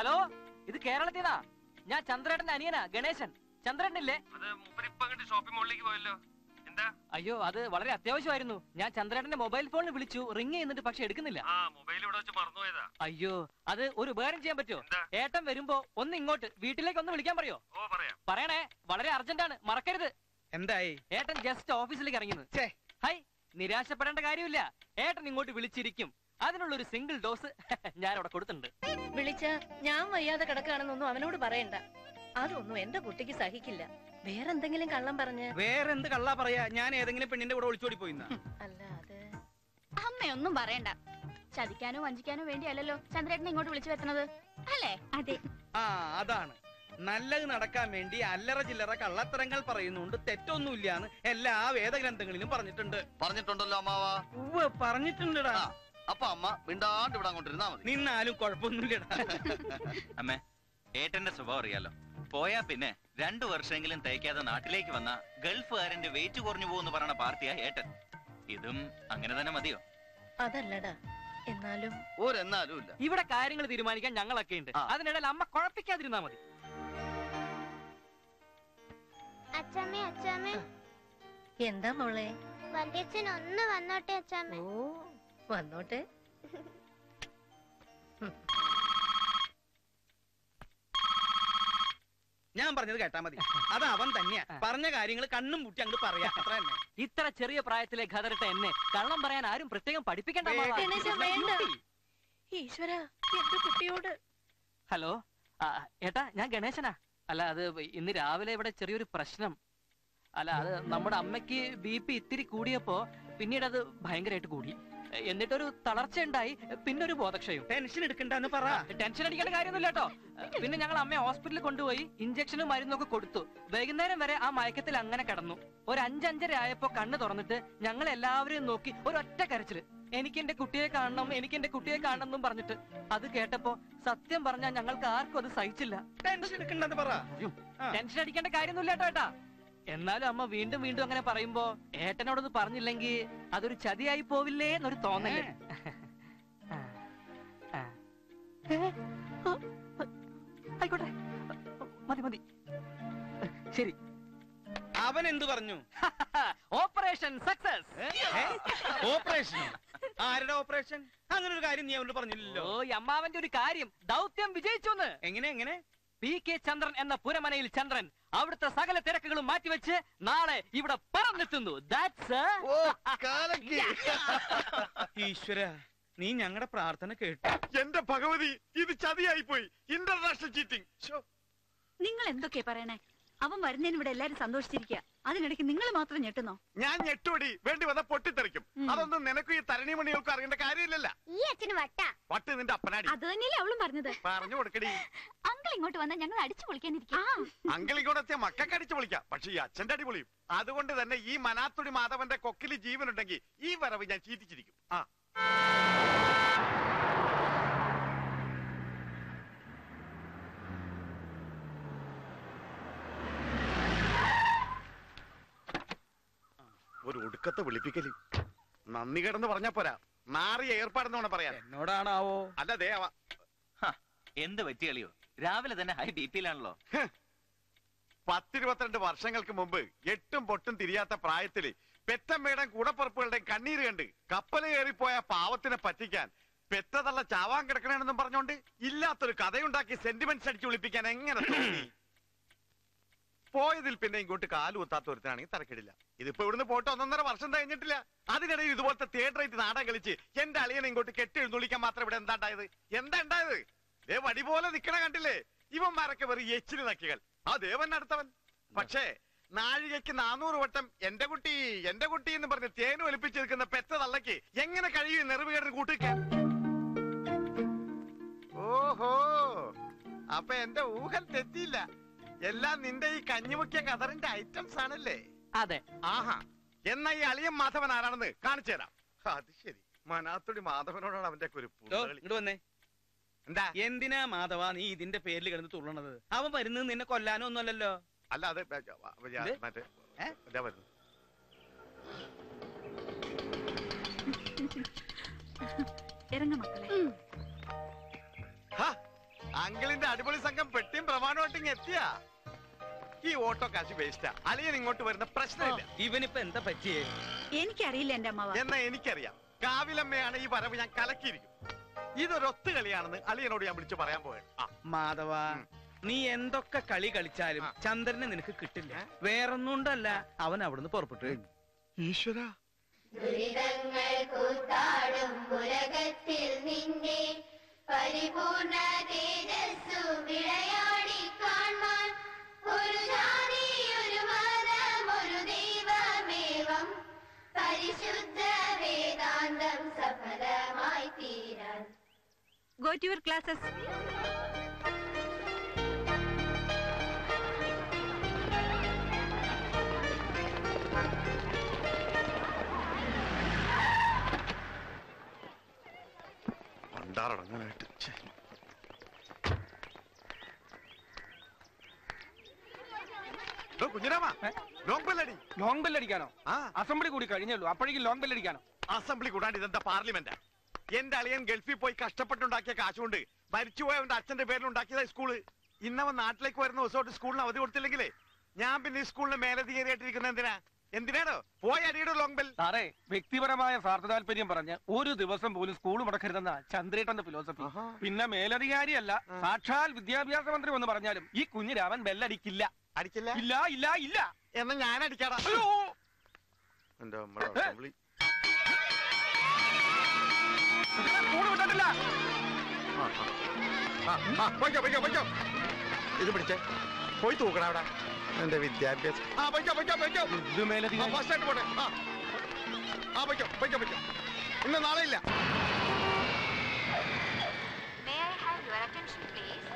Hello, ഇത് കേരളത്തിനാ. ഞാൻ ചന്ദ്രേട്ടന്റെ അനിയനാ, Ganesan. ചന്ദ്രേട്ടനില്ലേ? Shopping മോളിലേക്ക് പോയല്ലോ. എന്താ? അയ്യോ, അത് വളരെ അത്യാവശ്യമായിരുന്നു. ഞാൻ ചന്ദ്രേട്ടന്റെ മൊബൈൽ ഫോണിൽ വിളിച്ചു, റിങ് ചെയ്യുന്നുണ്ട്, പക്ഷെ എടുക്കുന്നില്ല. അയ്യോ, അത് ഒരു ഉപകാരം ചെയ്യാൻ പറ്റുമോ? ഏട്ടൻ വരുമ്പോ ഒന്ന് ഇങ്ങോട്ട് വീട്ടിലേക്ക് ഒന്ന് വിളിക്കാൻ പറയോ? പറയണേ, വളരെ അർജന്റ് ആണ്, മറക്കരുത്. എന്തായി? ഏട്ടൻ ജസ്റ്റ് ഓഫീസിലേക്ക് ഇറങ്ങിയത്. ഹൈ, നിരാശപ്പെടേണ്ട കാര്യമില്ല. ഏട്ടൻ ഇങ്ങോട്ട് വിളിച്ചിരിക്കും. അതിനുള്ളൊരു സിംഗിൾ ഡോസ് ഞാൻ അവിടെ കൊടുത്തിട്ടുണ്ട്. വിളിച്ച ഞാൻ വയ്യാതെ കിടക്കുകയാണെന്നൊന്നും അവനോട് പറയണ്ട. അതൊന്നും എന്റെ കുട്ടിക്ക് സഹിക്കില്ല. വേറെന്തെങ്കിലും കള്ളം പറഞ്ഞ്. വേറെന്ത് കള്ളാ പറയാ? ഞാൻ ഏതെങ്കിലും പെണ്ണിന്റെ കൂടെ ഒളിച്ചോടി പോയിന്ന? അല്ല, അത് അമ്മയൊന്നും പറയണ്ട. ചതിക്കാനോ വഞ്ചിക്കാനോ വേണ്ടിയല്ലോ ചന്ദ്രേട്ടനെ ഇങ്ങോട്ട് വിളിച്ചു വരുന്നത്, അല്ലേ? അതെ. ആ, അതാണ്. നല്ലത് നടക്കാൻ വേണ്ടി അല്ലറ ചില്ലറ കള്ളത്തരങ്ങൾ പറയുന്നുണ്ട്, തെറ്റൊന്നുമില്ലാന്ന് എല്ലാ വേദഗ്രന്ഥങ്ങളിലും പറഞ്ഞിട്ടുണ്ട്. പറഞ്ഞിട്ടുണ്ടല്ലോ അമ്മാവാ. ഉവ്വ്, പറഞ്ഞിട്ടുണ്ടടാ. അപ്പൊ അമ്മ മിണ്ടാണ്ട് ഇവിടെ അങ്ങോട്ടിരുന്നാ മതി. നിന്നാലും കുഴപ്പമൊന്നുമില്ലടാ. അമ്മേ, ഏട്ടന്റെ സ്വഭാവം അറിയാലോ. പോയാ പിന്നെ 2 വർഷമെങ്കിലും തയ്ക്കാതെ നാട്ടിലേക്ക് വന്ന ഗൾഫുകാരന്റെ വെയിറ്റ് കുറഞ്ഞു പോകുന്നു പറയണ പാർട്ടിയാ ഏട്ടൻ. ഇതും അങ്ങനെ തന്നെ മതിയോ? അതല്ലടാ, എന്നാലും ഒരെന്നാലും ഇല്ല. ഇവിടെ കാര്യങ്ങൾ തീരുമാനിക്കാൻ ഞങ്ങളൊക്കെ ഉണ്ട്. അതിനിടയിൽ അമ്മ കുഴപ്പിക്കാതിരുന്നാ മതി. അച്ഛമ്മേ, അച്ഛമ്മേ. എന്താ മോളെ? വല്യച്ഛൻ ഒന്ന് വന്നോട്ടെ അച്ഛമ്മേ. ഓ, വന്നോട്ടെ. ഞാൻ പറഞ്ഞത് കേട്ടാ മതി. അത് അവൻ തന്നെയാ. പറഞ്ഞ കാര്യങ്ങൾ കണ്ണും പൂട്ടി അങ്ങോട്ട് പറയാ, അത്ര തന്നെ. ഇത്ര ചെറിയ പ്രായത്തിലെ ഖദറിട്ട എന്നെ കള്ളം പറയാൻ ആരും പ്രത്യേകം പഠിപ്പിക്കണ്ട. ഈശ്വരാ, എന്റെ കുട്ടിയോട്. ഹലോ ഏട്ടാ, ഞാൻ ഗണേശനാ. അല്ല, അത് ഇന്ന് രാവിലെ ഇവിടെ ചെറിയൊരു പ്രശ്നം. അല്ല, അത് നമ്മുടെ അമ്മയ്ക്ക് BP ഇത്തിരി കൂടിയപ്പോ പിന്നീട് അത് ഭയങ്കരമായിട്ട് കൂടി. എന്നിട്ടൊരു തളർച്ച ഉണ്ടായി, പിന്നെ ഒരു ബോധക്ഷയം. ടെൻഷൻ എടുക്കണ്ടെന്ന് പറ. ടെൻഷൻ അടിക്കേണ്ട കാര്യമൊന്നുമില്ല കേട്ടോ. പിന്നെ ഞങ്ങൾ അമ്മയെ ഹോസ്പിറ്റലിൽ കൊണ്ടുപോയി ഇഞ്ചക്ഷനും മരുന്നൊക്കെ കൊടുത്തു. വൈകുന്നേരം വരെ ആ മയക്കത്തിൽ അങ്ങനെ കിടന്നു. ഒരു 5-5:30 ആയപ്പോ കണ്ണ് തുറന്നിട്ട് ഞങ്ങൾ എല്ലാവരെയും നോക്കി ഒരൊറ്റ കരച്ചില്, എനിക്ക് എന്റെ കുട്ടിയെ കാണണം, എനിക്ക് എന്റെ കുട്ടിയെ കാണണം എന്നും പറഞ്ഞിട്ട്. അത് കേട്ടപ്പോ സത്യം പറഞ്ഞാൽ ഞങ്ങൾക്ക് ആർക്കും അത് സഹിച്ചില്ല. ടെൻഷൻ എടുക്കണ്ടെന്ന് പറ. ടെൻഷൻ അടിക്കേണ്ട കാര്യമൊന്നുമില്ല കേട്ടോ ഏട്ടാ. എന്നാലും അമ്മ വീണ്ടും വീണ്ടും അങ്ങനെ പറയുമ്പോ ഏട്ടനോടൊന്ന് പറഞ്ഞില്ലെങ്കിൽ അതൊരു ചതിയായി പോവില്ലേ എന്നൊരു തോന്നല്. ആയിക്കോട്ടെ, മതി മതി, ശരി. അവൻ എന്ത് പറഞ്ഞു? Operation success. ഓപ്പറേഷൻ? ആരുടെ ഓപ്പറേഷൻ? അങ്ങനെ ഒരു കാര്യം നീ അവനോട് പറഞ്ഞില്ലല്ലോ. ഓ, അമ്മാവന്റെ ഒരു കാര്യം, ദൗത്യം വിജയിച്ചു. എങ്ങനെ? PK ചന്ദ്രൻ എന്ന പുരമനയിൽ ചന്ദ്രൻ അവിടുത്തെ സകല തിരക്കുകളും മാറ്റിവെച്ച് നാളെ ഇവിടെ പറന്നെത്തുന്നു. ഈശ്വര, നീ ഞങ്ങളുടെ പ്രാർത്ഥന കേട്ടു. എന്റെ ഭഗവതി, ഇത് ചതിയായി പോയി. International cheating. നിങ്ങൾ എന്തൊക്കെയാ പറയണേ? അവൻ വരുന്നതിന് ഇവിടെ എല്ലാരും സന്തോഷിച്ചിരിക്കുക. അതിനിടയ്ക്ക് നിങ്ങൾ മാത്രം ഞെട്ടുന്നോ? ഞാൻ ഞെട്ടോടി, വേണ്ടി വന്ന പൊട്ടിത്തെറിക്കും. അതൊന്നും നിനക്കും ഈ തരണിമണികൾക്കും അറിയേണ്ട കാര്യമില്ലല്ല. ഈ അച്ഛന് വട്ട് നിന്റെ അപ്പനാടി. അത് തന്നെയല്ലേ അവളും പറഞ്ഞത്. പറഞ്ഞു കൊടുക്കടി. അങ്കിൾ ഇങ്ങോട്ട് വന്നാൽ ഞങ്ങൾ അടിച്ചു പൊളിക്കാനിരിക്കും. അങ്കിൾ ഇങ്ങോട്ട് എത്തിയ മക്കൾക്ക് അടിച്ചു പൊളിക്കാം, പക്ഷെ ഈ അച്ഛന്റെ അടി പൊളിയും. അതുകൊണ്ട് തന്നെ ഈ മനാത്തുടി മാധവന്റെ കൊക്കില് ജീവനുണ്ടെങ്കിൽ ഈ വരവ് ഞാൻ ചീറ്റിച്ചിരിക്കും. ഒരു ഒടുക്കത്തെ വിളിപ്പിക്കല്. നന്ദി കിടന്ന് പറഞ്ഞാ പോരാ, നാറിയ ഏർപ്പാടെന്ന് പറയാ. എന്നോടാണാവോ? അല്ല, ദേവ. എന്ത് പറ്റി കളിയോ? രാവിലെ തന്നെ ഹൈ DPയിലാണല്ലോ. 10-22 വർഷങ്ങൾക്ക് മുമ്പ് 8ഉം പൊട്ടും തിരിയാത്ത പ്രായത്തില് പെറ്റമ്മയുടെ കൂടപ്പുറപ്പുകളുടെ കണ്ണീര് കണ്ട് കപ്പല് കയറിപ്പോയ പാവത്തിനെ പറ്റിക്കാൻ പെറ്റതള്ള ചാവാൻ കിടക്കണെന്നും പറഞ്ഞോണ്ട് ഇല്ലാത്തൊരു കഥയുണ്ടാക്കി സെന്റിമെന്റ്സ് അടിച്ചു വിളിപ്പിക്കാൻ എങ്ങനെ തോന്നി? പോയതിൽ പിന്നെ ഇങ്ങോട്ട് കാലു ഒത്താത്ത ഒരുത്താണെങ്കിൽ തരക്കിടില്ല. ഇതിപ്പോ ഇവിടുന്ന് പോയിട്ട് 1.5 വർഷം കഴിഞ്ഞിട്ടില്ല. അതിനിടയിൽ ഇതുപോലത്തെ തിയേറ്ററായിട്ട് നാടകം കളിച്ച് എന്റെ അളിയനെ ഇങ്ങോട്ട് കെട്ടി എഴുന്നള്ളിക്കാൻ മാത്രം ഇവിടെ എന്താ ഉണ്ടായത്? വടി പോലെ നിക്കണ കണ്ടില്ലേ? ഇവന്മാരൊക്കെ വെറും എച്ചില് നക്കികൾ. ആ ദേവൻ അടുത്തവൻ. പക്ഷേ നാഴികയ്ക്ക് 400 വട്ടം എന്റെ കുട്ടി എന്ന് പറഞ്ഞ് തേന് ഒലിപ്പിച്ച് നിൽക്കുന്ന പെറ്റ തള്ളക്ക് എങ്ങനെ കഴിയും നെറുവുകേടിന് കൂട്ടിക്കാൻ? ഓഹോ, അപ്പൊ എന്റെ ഊഹം തെറ്റിയില്ല. എല്ലാം നിന്റെ ഈ കഞ്ഞിമുക്കിയ കതറിന്റെ ഐറ്റംസ് ആണല്ലേ? അതെ. ആഹാ, എന്നാ ഈ അളിയൻ മാധവൻ ആരാണെന്ന് കാണിച്ചു തരാം. അത് ശരി, മനാത്തുടി മാധവനോടാണ് അവന്റെ ഒരു ഇങ്ങോട്ട് വന്നേ. എന്താ? എന്തിനാ മാധവ നീ ഇതിന്റെ പേരിൽ കിടന്ന് തുള്ളണത്? അവൻ വരുന്നത് നിന്നെ കൊല്ലാനോ ഒന്നുമല്ലല്ലോ. അല്ല, അത് മറ്റേ വരുന്നു. ഇറങ്ങ മക്കളെ. അങ്കിളിന്റെ അടിപൊളി സംഘം പെട്ടിയും പ്രമാണമായിട്ട് എത്തിയാ. ഈ ഓട്ടോ കാശ് വേസ്റ്റാ. അളിയൻ ഇങ്ങോട്ട് വരുന്ന പ്രശ്നമില്ല. ഇവനിപ്പോ എന്താ പറ്റിയേ? എനിക്കറിയില്ല എന്റെ അമ്മാവ. എന്നാ എനിക്കറിയാം. കാവിലമ്മയാണ് ഈ വരവ് ഞാൻ കലക്കിയിരിക്കും. ഇതൊരൊത്തു കളിയാണെന്ന് അളിയനോട് ഞാൻ വിളിച്ചു പറയാൻ പോയത്. മാധവ, നീ എന്തൊക്കെ കളി കളിച്ചാലും ചന്ദ്രനെ നിനക്ക് കിട്ടില്ല. വേറൊന്നുകൊണ്ടല്ല, അവൻ അവിടുന്ന് പുറപ്പെട്ടു. ഈശ്വര, ദുരിതങ്ങൾ കൂത്താടും ഉലകത്തിൽ നിന്നെ പരിപൂർണ തേജസ്സു വിളയാടി കാണാൻ ഒരു ജാതി, ഒരു മതം, ഒരു ദൈവമേവം പരിശുദ്ധ വേദാന്തം സഫലമായി തീരാൻ. Go to your classes. പണ്ടാറടങ്ങാനായിട്ട്. കുഞ്ഞിരാമ, ലോങ് ബെല്ലടി. ലോങ് ബെല്ലടിക്കാനോ? ആ, അസംബ്ലി കൂടി കഴിഞ്ഞുള്ളൂ, അപ്പോഴേക്കും ലോങ് ബെല്ലടിക്കാനോ? അസംബ്ലി കൂടാണ്ട് ഇതെന്താ പാർലമെന്റാ? എന്റെ അളിയൻ ഗൾഫിൽ പോയി കഷ്ടപ്പെട്ടുണ്ടാക്കിയ കാശുകൊണ്ട് മരിച്ചുപോയവന്റെ അച്ഛന്റെ പേരിൽ ഉണ്ടാക്കിയതാ സ്കൂള്. ഇന്നവൻ നാട്ടിലേക്ക് വരുന്ന ദിവസമായിട്ട് സ്കൂളിന് അവധി കൊടുത്തില്ലെങ്കിലേ ഞാൻ പിന്നെ ഈ സ്കൂളിന് മേലധികാരിയായിട്ടിരിക്കുന്ന എന്തിനാണോ? പോയി അടിയുടെ ലോങ് ബെൽ. സാറേ, വ്യക്തിപരമായ സ്വാർത്ഥ താല്പര്യം പറഞ്ഞ് ഒരു ദിവസം പോലും സ്കൂൾ മുടക്കരുതെന്ന ചന്ദ്രേട്ടന്റെ ഫിലോസഫി. പിന്നെ മേലധികാരിയല്ല, സാക്ഷാൽ വിദ്യാഭ്യാസ മന്ത്രി എന്ന് പറഞ്ഞാലും ഈ കുഞ്ഞിരാമൻ ബെല്ലടിക്കില്ല. അടിക്കില്ല? ഇല്ല ഇല്ല ഇല്ല. എന്നാ ഞാൻ അടിക്കാടാ. അയ്യോ, എന്റെ നമ്മുടെ അസംബ്ലി സ്കൂൾ വിട്ടിട്ടില്ല. ഇത് പിടിച്ചേ, പോയി തൂക്കണ അവിടെ. എന്റെ വിദ്യാഭ്യാസം. ഇത് മേലധികാരി. പോട്ടെ. ഇന്ന് നാളെ ഇല്ല. May I have your attention please?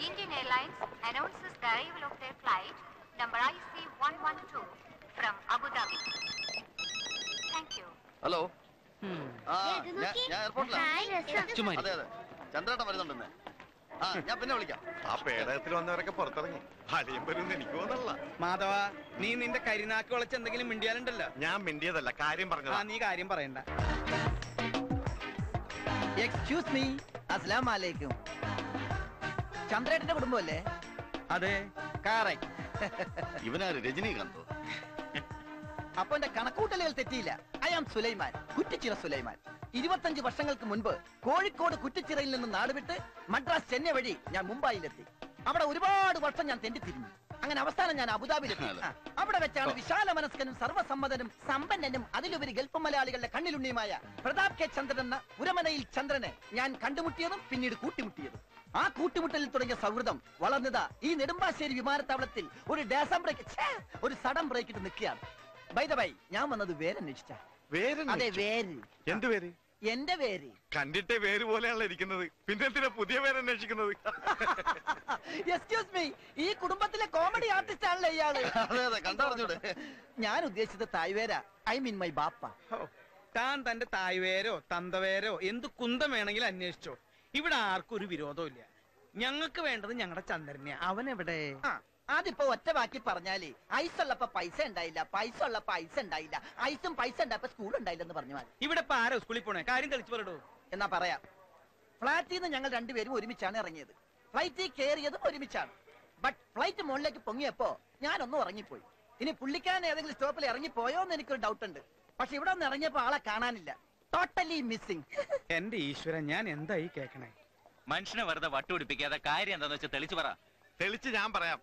Indian Airlines announces the arrival of their flight number IC112 from Abu Dhabi. Thank you. Hello, ഞാൻ എയർപോർട്ടിലാണ്. അതെ അതെ, ചന്ദ്രേട്ടൻ വരുന്നുണ്ടെന്ന്. ഞാൻ പിന്നെ വിളിക്കാം. ആ പേടകത്തിൽ വന്നവരൊക്കെ പുറത്തിറങ്ങി. അലിയും വരുമെന്ന് എനിക്ക് തോന്നല്ല. മാധവ, നീ നിന്റെ കരിനാക്ക് വളച്ച് എന്തെങ്കിലും മിണ്ടിയാലുണ്ടല്ലോ. ഞാൻ മിണ്ടിയതല്ല, കാര്യം പറഞ്ഞതാ. നീ കാര്യം പറയണ്ട. എക്സ്ക്യൂസ് മീ, അസ്സലാം അലൈക്കും. ചന്ദ്രേട്ടന്റെ കുടുംബമല്ലേ? അതെ, കറക്റ്റ്. ഇവനാര്, രജനീകാന്തോ? അപ്പൊ എന്റെ കണക്കൂട്ടലുകൾ തെറ്റിയില്ല. I am Sulaiman, Kuttichira Sulaiman. 25 വർഷങ്ങൾക്ക് മുൻപ് കോഴിക്കോട് കുറ്റിച്ചിറയിൽ നിന്ന് നാടുവിട്ട് മദ്രാസ് ചെന്നൈ വഴി ഞാൻ മുംബൈയിലെത്തി. അവിടെ ഒരുപാട് വർഷം ഞാൻ തെണ്ടിത്തിരിഞ്ഞു. അങ്ങനെ അവസാനം ഞാൻ അബുദാബിയിലെത്തി. അവിടെ വെച്ചാണ് വിശാല മനസ്കനും സർവ്വസമ്മതനും സമ്പന്നനും അതിലുപരി ഗൾഫ് മലയാളികളുടെ കണ്ണിലുണ്ണിയുമായ പ്രതാപ് കെ ചന്ദ്രൻ എന്ന പുരമനയിൽ ചന്ദ്രനെ ഞാൻ കണ്ടുമുട്ടിയതും പിന്നീട് കൂട്ടിമുട്ടിയതും. ആ കൂട്ടിമുട്ടലിൽ തുടങ്ങിയ സൗഹൃദം വളർന്നതാ ഈ നെടുമ്പാശ്ശേരി വിമാനത്താവളത്തിൽ ഒരു ഡേസം ബ്രേക്ക്, ഒരു സഡൻ ബ്രേക്ക് ഇട്ട് നിൽക്കുകയാണ്. ബൈ ദ ബൈ, ഞാൻ വന്നത് വേരന്വേഷിച്ച. അതെ, വേര്. എന്ത് പേര്? എന്റെ പേര് കണ്ടിട്ടേ വേര് പോലെയാണല്ലോ ഇരിക്കുന്നത്. പിന്നെ എന്തിനാ പുതിയ പേര് അന്വേഷിക്കുന്നത്? എക്സ്ക്യൂസ് മീ, ഈ കുടുംബത്തിലെ കോമഡി ആർട്ടിസ്റ്റ് ആണല്ലോ ഇയാള്. അതെ അതെ, കണ്ടറിഞ്ഞൂടെ? ഞാൻ ഉദ്ദേശിച്ചത് തായ്വേര, ഐ മീൻ മൈ ബാപ്പ. താൻ തന്റെ തായ്വേരോ തന്തവേരോ എന്ത് കുന്തം വേണമെങ്കിലും അന്വേഷിച്ചോ. ഇവിടെ ആർക്കും ഒരു വിരോധവും ഇല്ല. ഞങ്ങൾക്ക് വേണ്ടത് ഞങ്ങളുടെ ചന്ദ്രനെ. അവൻ എവിടെ? അതിപ്പോ ഒറ്റ വാക്കി പറഞ്ഞാല് ഐസ് ഉള്ളപ്പോ പൈസ ഉണ്ടായില്ല, പൈസ ഉള്ളപ്പോ ഐസ് ഉണ്ടായില്ല, ഐസും പൈസ ഉണ്ടായപ്പോ സ്കൂൾ ഉണ്ടായില്ലെന്ന് പറഞ്ഞു മതി. ഇവിടെ ഇപ്പൊ ആരോ സ്കൂളിൽ പോണേ? കാര്യം തെളിച്ചു പറയടോ. എന്നാ പറയാം. ഫ്ലാറ്റിൽ നിന്ന് ഞങ്ങൾ രണ്ടുപേരും ഒരുമിച്ചാണ് ഇറങ്ങിയത്. ഫ്ലൈറ്റിൽ കയറിയതും ഒരുമിച്ചാണ്. ബട്ട് ഫ്ലൈറ്റ് മുകളിലേക്ക് പൊങ്ങിയപ്പോ ഞാനൊന്നും ഉറങ്ങിപ്പോയി. ഇനി പുള്ളിക്കാരൻ ഏതെങ്കിലും സ്റ്റോപ്പിൽ ഇറങ്ങിപ്പോയോ എന്ന് എനിക്കൊരു ഡൗട്ട് ഉണ്ട്. പക്ഷെ ഇവിടെ ഒന്ന് ഇറങ്ങിയപ്പോ ആളെ കാണാനില്ല. Totally missing. എന്റെ ഈശ്വരൻ, ഞാൻ എന്തായി കേക്കണേ? മനുഷ്യനെ വെറുതെ വട്ടുപിടിപ്പിക്കാതെ കാര്യം എന്താന്ന് വെച്ചാൽ തെളിച്ചു പറ. തെളിച്ച് ഞാൻ പറയാം.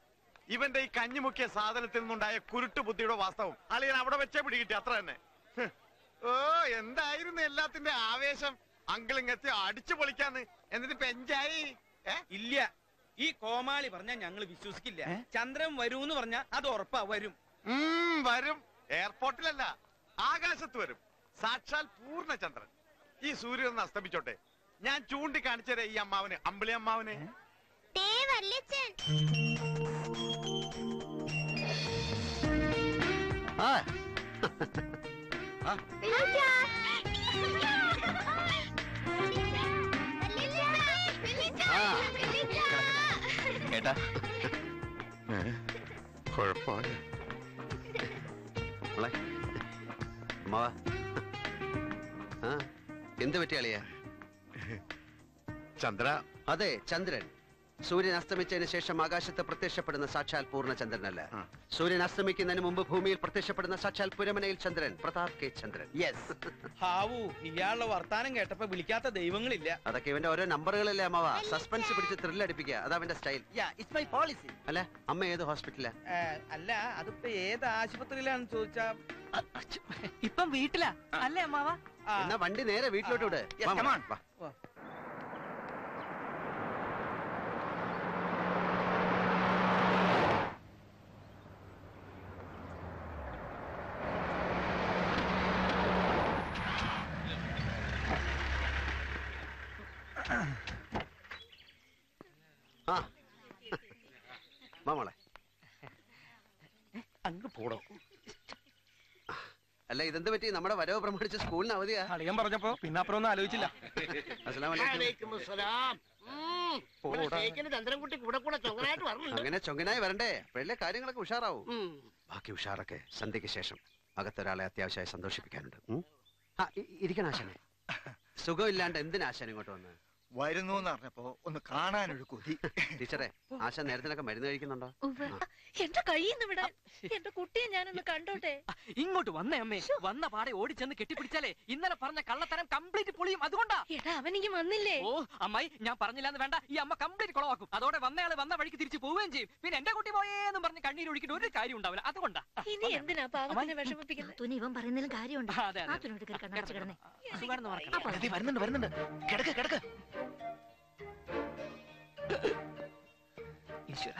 ഇവന്റെ ഈ കഞ്ഞിമുക്കിയ സാധനത്തിൽ നിന്നുണ്ടായ കുരുട്ട് ബുദ്ധിയുടെ വാസ്തവം അളിയൻ അവിടെ വെച്ചേ പിടികിട്ടി, അത്ര തന്നെ. ഓ, എന്തായിരുന്നു എല്ലാത്തിന്റെ ആവേശം. അങ്കിളിങ്ങെത്തി അടിച്ചു പൊളിക്കാന്ന്. എന്നിട്ട് പെഞ്ചായി. ഇല്ല, ഈ കോമാളി പറഞ്ഞാ ഞങ്ങൾ വിശ്വസിക്കില്ല. ചന്ദ്രൻ വരൂന്ന് പറഞ്ഞാ അത് ഉറപ്പാ. വരും വരും. എയർപോർട്ടിലല്ല, ആകാശത്ത് വരും. സാക്ഷാൽ പൂർണ്ണചന്ദ്രൻ. ഈ സൂര്യൻ ഒന്ന് അസ്തമിച്ചോട്ടെ. ഞാൻ ചൂണ്ടിക്കാണിച്ചതേ ഈ അമ്മാവന്, അമ്പിളി അമ്മാവനെ. കേട്ടാ, കുഴപ്പമില്ല. എന്ത് പറ്റിയാളിയാ? ചന്ദ്ര. അതെ, ചന്ദ്രൻ. സൂര്യൻ അസ്തമിച്ചതിന് ശേഷം ആകാശത്ത് പ്രത്യക്ഷപ്പെടുന്ന സാക്ഷാൽ പൂർണ്ണചന്ദ്രനല്ല. സൂര്യൻ അസ്തമിക്കുന്നതിന് മുമ്പ് ഭൂമിയിൽ പ്രത്യക്ഷപ്പെടുന്ന സാക്ഷാൽ പുരമനയിൽ ചന്ദ്രൻ, പ്രതാപ് കെ ചന്ദ്രൻ. യെസ്. ഹാവു, ഇയാളുടെ വർത്താനം കേട്ടപ്പോ വിളിക്കാത്ത ദൈവങ്ങളില്ല. അതൊക്കെ ഇവന്റെ ഓരോ നമ്പറുകളല്ലേ അമ്മാവ. സസ്പെൻസ് പിടിച്ച് ത്രില്ല് അടിപ്പിക്കുക, അതാ അവന്റെ സ്റ്റൈൽ. അല്ല, അമ്മ ഏത് ഹോസ്പിറ്റലാ? അല്ല, അതിപ്പോ ഏത് ആശുപത്രിയിലാണെന്ന് ചോദിച്ചാ ഇപ്പം വീട്ടിലാ അല്ലേ അമ്മാവ? എന്നാ വണ്ടി നേരെ വീട്ടിലോട്ട് വിട്. വാ. മോളെ അങ്ങ് പോടോ. അല്ല, ഇതെന്ത് പറ്റി? നമ്മുടെ വരവ് പ്രമാണിച്ച് സ്കൂളിന് അവധിയാ. അളിയൻ പറഞ്ഞപ്പോ പിന്നെ അപ്പുറം ഒന്നും ആലോചിച്ചില്ല. അങ്ങനെ ചൊങ്കനായി വരണ്ടേ, അപ്പോഴല്ലേ കാര്യങ്ങളൊക്കെ ഉഷാറാവൂ. ബാക്കി ഉഷാറൊക്കെ സന്ധ്യക്ക് ശേഷം. അകത്തൊരാളെ അത്യാവശ്യമായി സന്തോഷിപ്പിക്കാനുണ്ട്. ഇരിക്കണം ആശാനെ. സുഖമില്ലാണ്ട് എന്തിനാശാൻ ഇങ്ങോട്ട് വന്ന്? വരുന്നു എന്ന് പറഞ്ഞപ്പോ ഒന്ന് കാണാനൊരു കൊതി. ടീച്ചറെ, ആശാൻ നേരത്തിനൊക്കെ മരുന്ന് കഴിക്കുന്നുണ്ടോ? എന്റെ കയ്യിൽ നിന്ന് വിടാൻ. എന്റെ കുട്ടിയെ ഞാനൊന്ന് കണ്ടോട്ടെ. ഇങ്ങോട്ട് വന്നേ അമ്മേ. വന്ന പാടെ ഓടിച്ചെന്ന് കെട്ടിപ്പിടിച്ചാലേ ഇന്നലെ പറഞ്ഞ കള്ളത്തരം കംപ്ലീറ്റ് പൊളിയും. അതുകൊണ്ടാ. എടാ, അവനിക്ക് വന്നില്ലേ? ഓ അമ്മായി, ഞാൻ പറഞ്ഞില്ലാന്ന് വേണ്ട. ഈ അമ്മ കംപ്ലീറ്റ് കുളവാക്കും. അതോടെ വന്നയാള് വന്ന വഴിക്ക് തിരിച്ചു പോവുകയും ചെയ്യും. പിന്നെ എന്റെ കുട്ടി പോയേന്നും പറഞ്ഞ് കണ്ണീര് ഒഴിക്കിട്ട് ഒരു കാര്യം ഉണ്ടാവില്ല. അതുകൊണ്ടാ. ഇനി എന്തിനാ പാവത്തിനെ വിഷമിപ്പിക്കുന്നത്? ഇവൻ പറയുന്നതിലും കാര്യമുണ്ട്. വരുന്നുണ്ട്. കിടക്ക് കിടക്ക്. ഈശ്വര,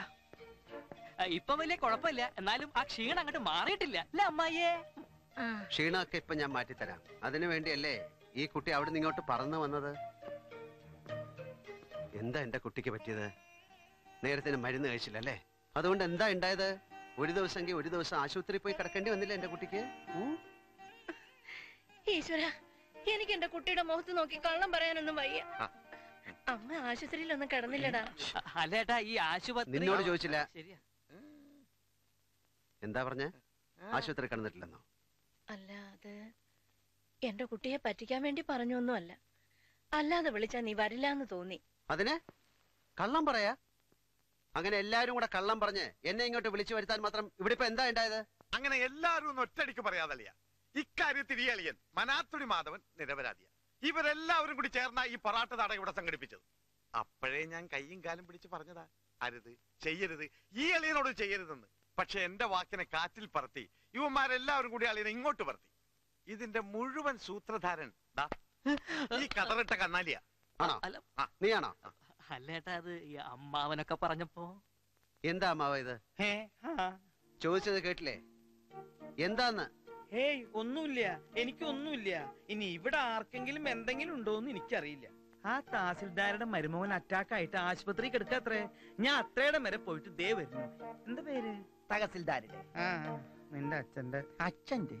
ഇപ്പൊ വലിയ കുഴപ്പമില്ല. എന്നാലും ആ ക്ഷീണം അങ്ങോട്ട് മാറിയിട്ടില്ല അല്ലേ അമ്മായിയെ? ക്ഷീണമൊക്കെ ഇപ്പൊ ഞാൻ മാറ്റിത്തരാം. അതിനു വേണ്ടിയല്ലേ ഈ കുട്ടി അവിടെ നിന്ന് ഇങ്ങോട്ട് പറന്നു വന്നത്. എന്താ എന്റെ കുട്ടിക്ക് പറ്റിയത്? നേരത്തിന് മരുന്ന് കഴിച്ചില്ലല്ലേ? അതുകൊണ്ട് എന്താ ഉണ്ടായത്? ഒരു ദിവസമെങ്കിൽ ഒരു ദിവസം ആശുപത്രിയിൽ പോയി കിടക്കേണ്ടി വന്നില്ല എന്റെ കുട്ടിക്ക്? ഈശ്വര, എനിക്ക് എന്റെ കുട്ടിയുടെ മുഖത്ത് നോക്കി കള്ളം പറയാനൊന്നും വയ്യ. അമ്മ ആശുപത്രിയിലൊന്നും കിടന്നില്ലടാ. അല്ലേട്ടാ, ഈ ആശുപത്രി നിന്നോട് ചോദിച്ചില്ല. ശരിയാ. എന്താ പറഞ്ഞ? ആശുപത്രി കിടന്നിട്ടില്ലെന്നോ? അല്ല, അത് എന്റെ കുട്ടിയെ പറ്റിക്കാൻ വേണ്ടി പറഞ്ഞൊന്നുമല്ല. അല്ലാതെ വിളിച്ചാ നീ വരില്ലാന്ന് തോന്നി. അതിന് കള്ളം പറയാ? അങ്ങനെ എല്ലാരും കൂടെ കള്ളം പറഞ്ഞ് എന്നെ ഇങ്ങോട്ട് വിളിച്ചു വരുത്താൻ മാത്രം ഇവിടെ ഇപ്പൊ എന്താ ഉണ്ടായത്? അങ്ങനെ എല്ലാരും ഒന്ന് ഒറ്റയടിക്ക് പറയാതല്ല. ഇക്കാര്യത്തിൽ ഈ അളിയൻ മനാത്തുടി മാധവൻ നിരപരാധിയാണ്. ഇവരെല്ലാവരും കൂടി ചേർന്ന ഈ പൊറാട്ട് നാടകം ഇവിടെ സംഘടിപ്പിച്ചത്. അപ്പോഴേ ഞാൻ കയ്യും കാലും പിടിച്ച് പറഞ്ഞതാ, അരുത്, ചെയ്യരുത്, ഈ അളിയനോട് ചെയ്യരുതെന്ന്. പക്ഷെ എന്റെ വാക്കിനെ കാറ്റിൽ പറത്തി ഇവന്മാരെല്ലാവരും കൂടി അളിയനെ ഇങ്ങോട്ട് പറത്തി. ഇതിന്റെ മുഴുവൻ സൂത്രധാരൻ ഈ കതറിട്ട കണ്ണാലിയാ. നീയാണോ? അല്ലേട്ടാ, അത് ഈ അമ്മാവനൊക്കെ പറഞ്ഞപ്പോ. എന്താ അമ്മാവ ഇത്? ചോദിച്ചത് കേട്ടില്ലേ? എന്താന്ന്? ഹേയ്, ഒന്നുമില്ല, എനിക്കൊന്നുമില്ല. ഇനി ഇവിടെ ആർക്കെങ്കിലും എന്തെങ്കിലും ഉണ്ടോന്ന് എനിക്കറിയില്ല. ആ തഹസിൽദാരുടെ മരുമോൻ അറ്റാക്ക് ആയിട്ട് ആശുപത്രി കിടക്കാത്രേ. ഞാൻ അത്രയുടെ വരെ പോയിട്ട് ദേ വരുന്നു. എന്താ പേര്? തഹസിൽദാരുടെ. നിന്റെ അച്ഛന്റെ. അച്ഛന്റെ?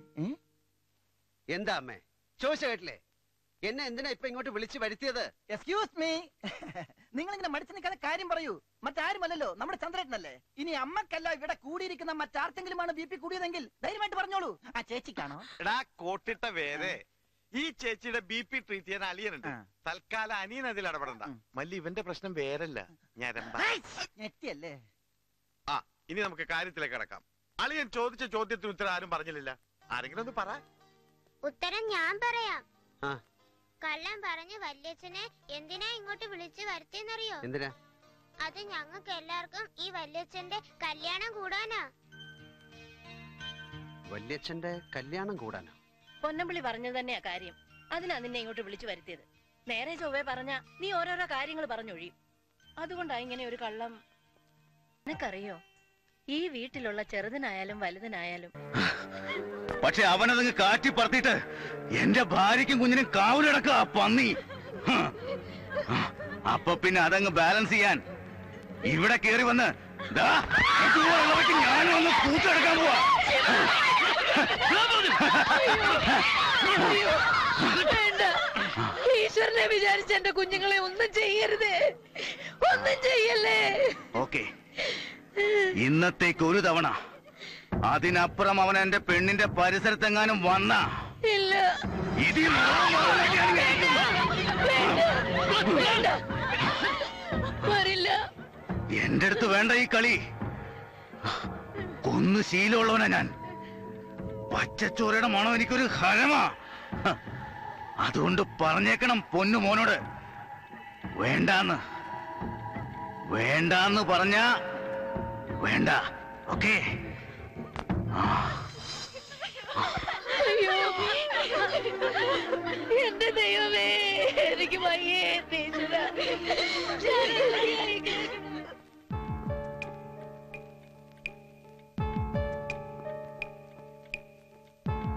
എന്താ അമ്മേ? ചോദിച്ച കേട്ടില്ലേ? എന്നെ എന്തിനാ ഇപ്പൊ ഇങ്ങോട്ട് വിളിച്ചു വരുത്തിയത്? എക്സ്ക്യൂസ് മീ, നിങ്ങൾ ഇങ്ങനെ മടിച്ചു നിൽക്കാതെ കാര്യം പറയൂ. മറ്റാരുമല്ലല്ലോ, നമ്മുടെ ചന്ദ്രേട്ടനല്ലേ. ഇനി അമ്മക്കല്ല ഇവിടെ കൂടിയിരിക്കുന്ന മറ്റാർക്കെങ്കിലുമാണ് BP കൂടിയതെങ്കിൽ ധൈര്യമായിട്ട് പറഞ്ഞോളൂ. ആ ചേച്ചിക്കാണോ? എടാ കോട്ടിട്ട വേറെ, ഈ ചേച്ചിയുടെ BP ട്രീറ്റ് ചെയ്യാൻ അളിയനുണ്ട്. തൽക്കാലം അനിയൻ അതിൽ ഇടപെടണ്ട. മല്ലി, ഇവന്റെ പ്രശ്നം വേറല്ല, ഞെട്ടിയല്ലേ? ആ, ഇനി നമുക്ക് കാര്യത്തിലേക്ക് കിടക്കാം. അളിയൻ ചോദിച്ച ചോദ്യത്തിന് ഉത്തരം ആരും പറഞ്ഞില്ല. ആരെങ്കിലും ഒന്ന് പറ. ഉത്തരം ഞാൻ പറയാം. കള്ളം പറഞ്ഞ് വല്യച്ഛനെ എന്തിനാ ഇങ്ങോട്ട് വിളിച്ചു വരുത്തിയെന്നറിയോ? എന്തിനാ? അത് ഞങ്ങൾക്ക് എല്ലാവർക്കും ഈ വല്യച്ഛന്റെ കല്യാണം കൂടാനാ. വല്യച്ഛന്റെ കല്യാണം കൂടാനോ? പൊന്നമ്പിളി പറഞ്ഞത് തന്നെയാ കാര്യം. അതിനാ നിന്നെ ഇങ്ങോട്ട് വിളിച്ചു വരുത്തിയത്. നേരെ ചൊവ്വേ പറഞ്ഞ നീ ഓരോരോ കാര്യങ്ങൾ പറഞ്ഞൊഴിയും. അതുകൊണ്ടാ ഇങ്ങനെ ഒരു കള്ളം. നിനക്കറിയോ, ഈ വീട്ടിലുള്ള ചെറുതിനായാലും വലുതിനായാലും പക്ഷെ അവനതങ്ങ് കാറ്റി പറത്തിട്ട് എന്റെ ഭാര്യയ്ക്കും കുഞ്ഞിനും കാവലടക്ക പന്നി. അപ്പൊ പിന്നെ അതങ്ങ് ബാലൻസ് ചെയ്യാൻ ഇവിടെ കേറി വന്ന് ഞാനും ഒന്ന് കൂട്ടെടുക്കാൻ പോവാ. ഈശ്വരനെ വിചാരിച്ച എന്റെ കുഞ്ഞുങ്ങളെ ഒന്നും ചെയ്യരുതേ, ഒന്നും ചെയ്യല്ലേ. ഓക്കെ, ഇന്നത്തേക്ക് ഒരു തവണ. അതിനപ്പുറം അവൻ എന്റെ പെണ്ണിന്റെ പരിസരത്തെങ്ങാനും വന്ന ഇല്ല, വരില്ല. എന്റെ അടുത്ത് വേണ്ട ഈ കളി. കൊന്നു ശീലമുള്ളവനാ ഞാൻ. പച്ചച്ചോറയുടെ മണം എനിക്കൊരു ഹരമാ. അതുകൊണ്ട് പറഞ്ഞേക്കണം പൊന്നു മോനോട്, വേണ്ടാന്ന്. വേണ്ടാന്ന് പറഞ്ഞാ വേണ്ട. ഓക്കേ? എന്റെ ദൈവമേ, എനിക്ക് വയ്യേ.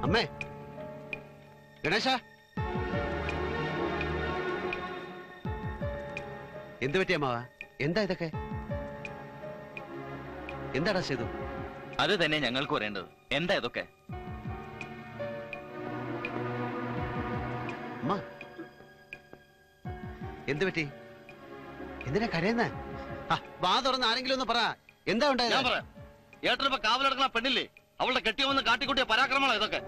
അമ്മേ, ഗണേശ, എന്ത് പറ്റിയ അമ്മാവ? എന്താ ഇതൊക്കെ? എന്താടാ സേതു? അത് തന്നെ ഞങ്ങൾക്ക് പറയേണ്ടത്. എന്താ ഇതൊക്കെ? അമ്മ, എന്ത് പറ്റി? എന്തിനാ കരയുന്ന? വാ തുറന്ന് ആരെങ്കിലും ഒന്ന് പറ. എന്താ ഉണ്ടായത്? ഞാൻ പറയാം. ഏട്ടനിപ്പോ കാവലെടുക്കണ പെണ്ണില്ലേ, അവളുടെ കെട്ടിയവന്ന് കാട്ടിക്കൂട്ടിയ പരാക്രമമാണ് ഇതൊക്കെ.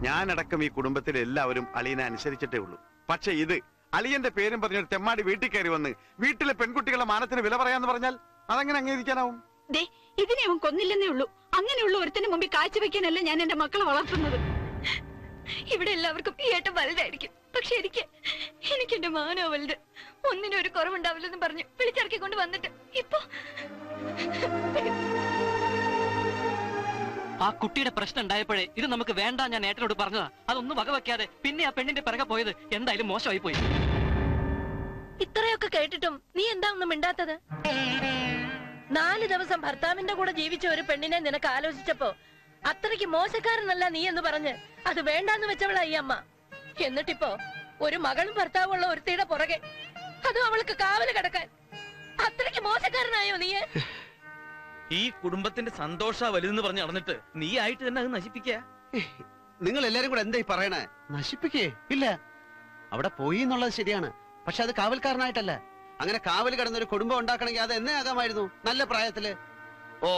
ഞാനടക്കം ഈ കുടുംബത്തിലെ എല്ലാവരും അളിയനെ അനുസരിച്ചിട്ടേ ഉള്ളൂ. പക്ഷെ ഇത് അളിയന്റെ പേരും പറഞ്ഞൊരു തെമ്മാടി വീട്ടിൽ കയറി വന്ന് വീട്ടിലെ പെൺകുട്ടികളുടെ മാനത്തിന് വില പറയാന്ന് പറഞ്ഞാൽ അതെങ്ങനെ അംഗീകരിക്കാനാവും? ഇതിനെ അവൻ കൊന്നില്ലെന്നേ ഉള്ളൂ. അങ്ങനെയുള്ള ഒരുത്തിന് മുമ്പിൽ കാഴ്ചവെക്കാനല്ല ഞാൻ എന്റെ മക്കളെ വളർത്തുന്നത്. ഇവിടെ എല്ലാവർക്കും ഈ ഏട്ടൻ വലുതായിരിക്കും, പക്ഷെ എനിക്ക് എന്റെ മാനോ വലുത്. ഒന്നിനും ഒരു കുറവുണ്ടാവില്ലെന്ന് പറഞ്ഞു വിളിച്ചിറക്കിക്കൊണ്ട് വന്നിട്ട് ഇപ്പൊ ആ കുട്ടിയുടെ പ്രശ്നം ഉണ്ടായപ്പോഴേ ഇത് നമുക്ക് വേണ്ട ഞാൻ ഏട്ടനോട് പറഞ്ഞതാ. അതൊന്നും വകവെക്കാതെ പിന്നെ ആ പെണ്ണിന്റെ പിറകെ പോയത് എന്തായാലും മോശമായി പോയി. ഇത്രയൊക്കെ കേട്ടിട്ടും നീ എന്താ ഒന്നും മിണ്ടാത്തത്? 4 ദിവസം ഭർത്താവിന്റെ കൂടെ ജീവിച്ച ഒരു പെണ്ണിനെ നിനക്ക് ആലോചിച്ചപ്പോ അത്രയ്ക്ക് മോശക്കാരനല്ല നീ എന്ന് പറഞ്ഞ് അത് വേണ്ടാന്ന് വെച്ചവളാ ഈ അമ്മ. എന്നിട്ടിപ്പോ ഒരു മകളും ഭർത്താവുള്ള ഒരുത്തിയുടെ പുറകെ, അതും അവൾക്ക് കാവല് കിടക്കാൻ. അത്രയ്ക്ക് മോശക്കാരനായോ നീ? ഈ കുടുംബത്തിന്റെ സന്തോഷ വലുതെന്ന് പറഞ്ഞ് നടന്നിട്ട് നീ ആയിട്ട് തന്നെ അത് നശിപ്പിക്കുക. നിങ്ങൾ എല്ലാരും കൂടെ എന്തായി പറയണേ? നശിപ്പിക്കേ ഇല്ല. അവിടെ പോയി എന്നുള്ളത് ശരിയാണ്, പക്ഷെ അത് കാവൽക്കാരനായിട്ടല്ല. അങ്ങനെ കാവൽ കിടന്ന ഒരു കുടുംബം ഉണ്ടാക്കണമെങ്കിൽ അത് എന്നേ ആകാമായിരുന്നു, നല്ല പ്രായത്തില്. ഓ,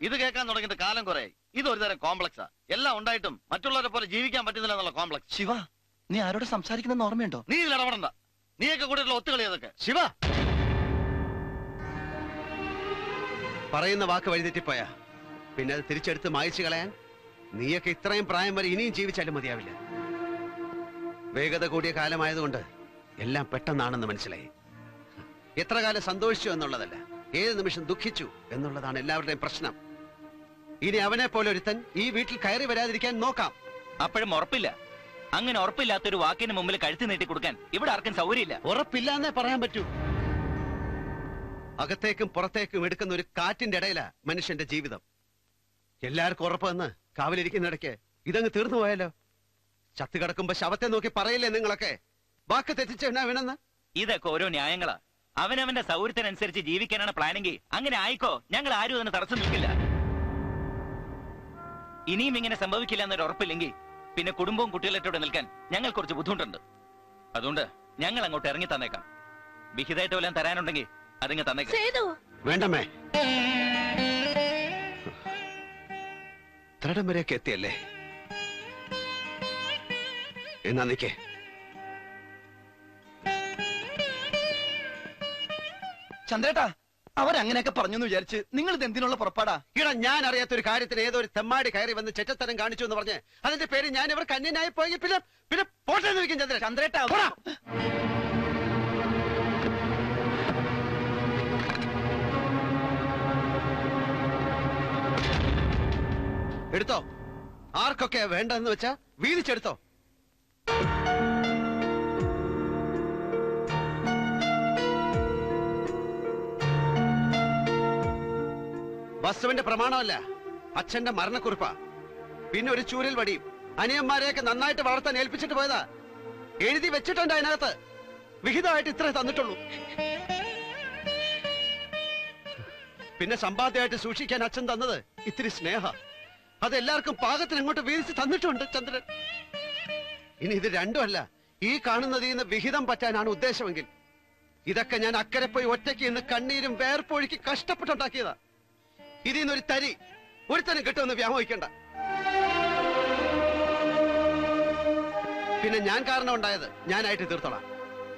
ഇത് കേൾക്കാൻ തുടങ്ങിയിട്ട് കാലം കുറെ. ഇതൊരു തരം കോംപ്ലക്സാ. എല്ലാം ഉണ്ടായിട്ടും മറ്റുള്ളവരെ പോലെ ജീവിക്കാൻ പറ്റുന്നില്ല എന്നുള്ള കോംപ്ലക്സ്. ശിവ, നീ ആരോട് സംസാരിക്കുന്ന ഓർമ്മയുണ്ടോ? നീ ഇതിൽ ഇടപെടണ്ട. നീയൊക്കെ കൂടെയുള്ള ഒത്തുകളി അതൊക്കെ. ശിവ, പറയുന്ന വാക്ക് വഴിതെറ്റിപ്പോയാ പിന്നെ അത് തിരിച്ചെടുത്ത് മായ്ച്ചു കളയാൻ നീയൊക്കെ ഇത്രയും പ്രായം വരെ ഇനിയും ജീവിച്ചാലും മതിയാവില്ല. വേഗത കൂടിയ കാലമായതുകൊണ്ട് എല്ലാം പെട്ടെന്നാണെന്ന് മനസ്സിലായി. എത്ര കാലം സന്തോഷിച്ചു എന്നുള്ളതല്ല, ഏത് നിമിഷം ദുഃഖിച്ചു എന്നുള്ളതാണ് എല്ലാവരുടെയും പ്രശ്നം. ഇനി അവനെ പോലെ ഒരുത്തൻ ഈ വീട്ടിൽ കയറി വരാതിരിക്കാൻ നോക്കാം. അപ്പോഴും ഉറപ്പില്ല. അങ്ങനെ ഉറപ്പില്ലാത്തൊരു വാക്കിന് മുമ്പിൽ കഴുത്തി നീട്ടി കൊടുക്കാൻ ഇവിടെ ആർക്കും സൗകര്യമില്ല. ഉറപ്പില്ല എന്നേ പറയാൻ പറ്റൂ. അകത്തേക്കും പുറത്തേക്കും എടുക്കുന്ന ഒരു കാറ്റിന്റെ ഇടയിലാ മനുഷ്യന്റെ ജീവിതം. എല്ലാവർക്കും ഉറപ്പെന്ന് കാവലിരിക്കുന്നിടയ്ക്ക് ഇതങ്ങ് തീർന്നു പോയാലോ? ചത്തു കിടക്കുമ്പോ ശവത്തെ നോക്കി പറയില്ലേ നിങ്ങളൊക്കെ വാക്ക് തെറ്റിച്ചെണ്ണ വീണെന്ന്? ഇതൊക്കെ ഓരോ ന്യായങ്ങളാ. അവനവന്റെ സൗകര്യത്തിനനുസരിച്ച് ജീവിക്കാനാണ് പ്ലാനെങ്കിൽ അങ്ങനെ ആയിക്കോ. ഞങ്ങൾ ആരും അതിന് തടസ്സം നിൽക്കില്ല. ഇനിയും ഇങ്ങനെ സംഭവിക്കില്ല എന്നൊരു ഉറപ്പില്ലെങ്കിൽ പിന്നെ കുടുംബവും കുട്ടികളായിട്ടോടെ നിൽക്കാൻ ഞങ്ങൾ കുറച്ച് ബുദ്ധിമുട്ടുണ്ട്. അതുകൊണ്ട് ഞങ്ങൾ അങ്ങോട്ട് ഇറങ്ങി തന്നേക്കാം. വിഹിതമായിട്ട് വല്ലതും തരാനുണ്ടെങ്കിൽ അതിങ്ങ് തന്നേക്കാം. വേണ്ടമ്മേ, ഇത്രയിടം വരെയൊക്കെ എത്തിയല്ലേ? എന്നാ നിക്കേ. ചന്ദ്രേട്ടാ, അവരങ്ങനെയൊക്കെ പറഞ്ഞു എന്ന് വിചാരിച്ച് നിങ്ങൾ ഇത് എന്തിനുള്ള പുറപ്പാടാ? ഇടാ, ഞാൻ അറിയാത്ത ഒരു കാര്യത്തിന് ഏതോ ഒരു തെമ്മാടി കയറി വന്ന് ചെറ്റത്തരം കാണിച്ചു എന്ന് പറഞ്ഞ് അതിന്റെ പേര് ഞാൻ ഇവർക്ക് അന്യനായി പോയി പിന്നെ പിന്നെ പോട്ടെന്ന് വെക്കും. ചന്ദ്രേട്ടാ, എടുത്തോ. ആർക്കൊക്കെ വേണ്ടെന്ന് വെച്ചാ വീതിച്ചെടുത്തോ. വസ്തുവിന്റെ പ്രമാണമല്ല, അച്ഛന്റെ മരണക്കുറിപ്പാ. പിന്നെ ഒരു ചൂരൽ വടിയും. അനിയന്മാരെയൊക്കെ നന്നായിട്ട് വളർത്താൻ ഏൽപ്പിച്ചിട്ട് പോയതാ. എഴുതി വെച്ചിട്ടുണ്ട് അതിനകത്ത്. വിഹിതമായിട്ട് ഇത്രേ തന്നിട്ടുള്ളൂ. പിന്നെ സമ്പാദ്യമായിട്ട് സൂക്ഷിക്കാൻ അച്ഛൻ തന്നത് ഇത്തിരി സ്നേഹ. അതെല്ലാവർക്കും പാകത്തിന് ഇങ്ങോട്ട് വീതിച്ച് തന്നിട്ടുണ്ട് ചന്ദ്രൻ. ഇനി ഇത് രണ്ടുമല്ല, ഈ കാണുന്നതിൽ നിന്ന് വിഹിതം പറ്റാനാണ് ഉദ്ദേശമെങ്കിൽ ഇതൊക്കെ ഞാൻ അക്കരെ പോയി ഒറ്റയ്ക്ക് ഇന്ന് കണ്ണീരും വേർപ്പൊഴുക്കി കഷ്ടപ്പെട്ടുണ്ടാക്കിയതാ. ഇതിൽ നിന്നൊരു തരി ഒരുത്തനും കിട്ടുമെന്ന് വ്യാമോഹിക്കണ്ട. പിന്നെ ഞാൻ കാരണം ഉണ്ടായത് ഞാനായിട്ട് തീർത്തോളാം.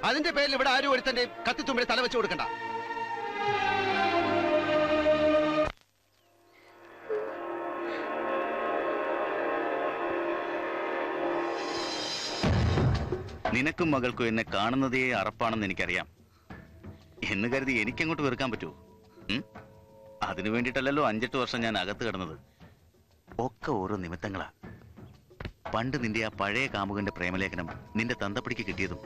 അതിന്റെ പേരിൽ ഇവിടെ ആരും ഒരുത്തന്റെ കത്തിത്തുമ്പിൽ തലവെച്ച് കൊടുക്കണ്ട. നിനക്കും മകൾക്കും എന്നെ കാണുന്നതേ അറപ്പാണെന്ന് എനിക്കറിയാം. എന്ന് കരുതി എനിക്കങ്ങോട്ട് വെറുക്കാൻ പറ്റുമോ? അതിനു വേണ്ടിയിട്ടല്ലോ 5-8 വർഷം ഞാൻ അകത്ത് കിടന്നത്. ഒക്കെ ഓരോ നിമിത്തങ്ങളാ. പണ്ട് നിന്റെ ആ പഴയ കാമുകന്റെ പ്രേമലേഖനം നിന്റെ തന്തപ്പടിക്ക് കിട്ടിയതും,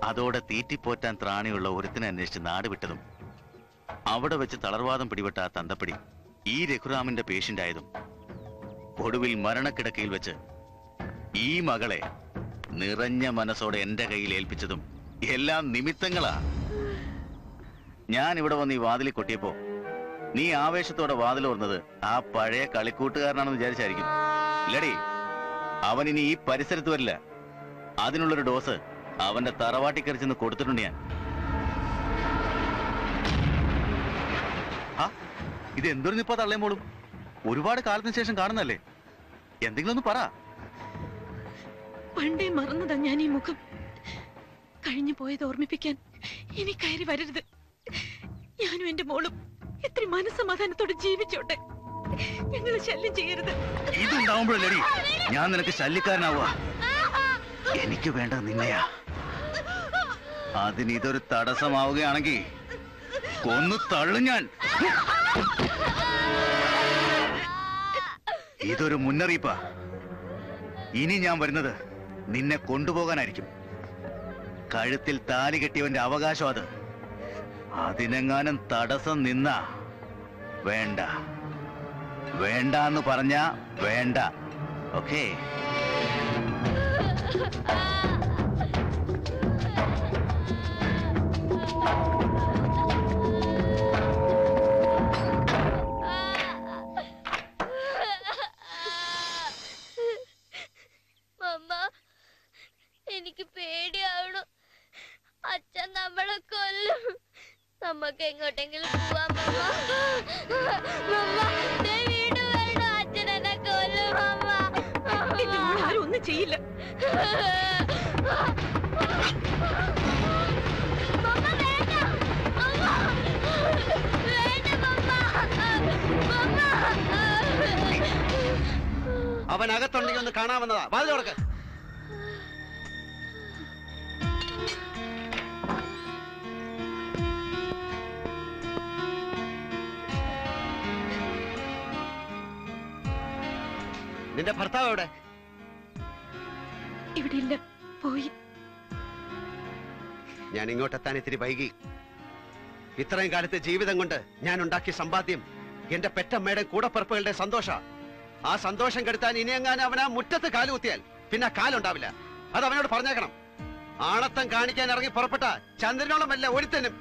അതോടെ തീറ്റിപ്പോറ്റാൻ ത്രാണിയുള്ള ഒരുത്തിനെ അന്വേഷിച്ച് നാട് വിട്ടതും, അവിടെ വെച്ച് തളർവാദം പിടിപെട്ട ആ തന്തപ്പടി ഈ രഘുറാമിന്റെ പേഷ്യന്റ് ആയതും, ഒടുവിൽ മരണക്കിടക്കയിൽ വെച്ച് ഈ മകളെ നിറഞ്ഞ മനസ്സോടെ എന്റെ കയ്യിൽ ഏൽപ്പിച്ചതും എല്ലാം നിമിത്തങ്ങളാ. ഞാൻ ഇവിടെ വന്ന് ഈ വാതിലിൽ കൊട്ടിയപ്പോ നീ ആവേശത്തോടെ വാതിൽ ഓർന്നത് ആ പഴയ കളിക്കൂട്ടുകാരനാണെന്ന് വിചാരിച്ചായിരിക്കും. ഇല്ലടി, അവൻ ഇനി ഈ പരിസരത്ത് വരില്ല. അതിനുള്ളൊരു ഡോസ് അവന്റെ തറവാട്ടിക്കറി ചെന്ന് കൊടുത്തിട്ടുണ്ട് ഞാൻ. ഇത് എന്തൊരു നിപ്പ തള്ളേമോളും? ഒരുപാട് കാലത്തിന് ശേഷം കാണുന്നല്ലേ, എന്തെങ്കിലും ഒന്ന് പറ. പണ്ടേ മറന്നതാ ഞാൻ ഈ മുഖം. കഴിഞ്ഞു പോയത് ഓർമ്മിപ്പിക്കാൻ ഇനി കയറി വരരുത്. ഞാനും എന്റെ മോളും ഇത്ര മനസ്സമാധാനത്തോടെ ജീവിച്ചോട്ടെ. ഞങ്ങളെ ശല്യം ചെയ്യരുത്. ഇതുണ്ടാവുമ്പോഴല്ലേ ഞാൻ നിനക്ക് ശല്യക്കാരനാവുക. എനിക്ക് വേണ്ടത് നിന്നെയാ. അതിന് ഇതൊരു തടസ്സമാവുകയാണെങ്കിൽ കൊന്നു തള്ളും ഞാൻ. ഇതൊരു മുന്നറിയിപ്പാ. ഇനി ഞാൻ വരുന്നത് നിന്നെ കൊണ്ടുപോകാനായിരിക്കും. കഴുത്തിൽ താലി കെട്ടിയവന്റെ അവകാശം അത്. അതിനെങ്ങാനും തടസ്സം നിന്നാ വേണ്ട. വേണ്ടാന്ന് പറഞ്ഞാ വേണ്ട. ഓക്കേ? എനിക്ക് പേടിയാവണു. അച്ഛൻ നമ്മളെ കൊല്ലും. നമുക്ക് എങ്ങോട്ടെങ്കിലും പോവാം. വീട് വേണം. അച്ഛൻ എന്നെ കൊല്ലും. ആരും ഒന്നും ചെയ്യില്ല. അവൻ അകത്തുണ്ടെങ്കിൽ ഒന്ന് കാണാമെന്നതാ. വാതിൽ തുറക്ക്. നിന്റെ ഭർത്താവ് എവിടെ? ഇവിടെ ഇല്ല, പോയി. ഞാൻ ഇങ്ങോട്ടെത്താൻ ഇത്തിരി വൈകി. ഇത്രയും കാലത്തെ ജീവിതം കൊണ്ട് ഞാൻ ഉണ്ടാക്കിയ സമ്പാദ്യം എന്റെ പെറ്റമ്മയുടെ കൂടപ്പറപ്പുകളുടെ സന്തോഷ. ആ സന്തോഷം കെടുത്താൻ ഇനിയെങ്ങാനും അവൻ ആ മുറ്റത്ത് കാലുകുത്തിയാൽ പിന്നെ കാലുണ്ടാവില്ല. അത് അവനോട് പറഞ്ഞേക്കണം. ആണത്തം കാണിക്കാൻ ഇറങ്ങി പുറപ്പെട്ട ചന്ദ്രനോളമല്ല ഒരുത്തനും.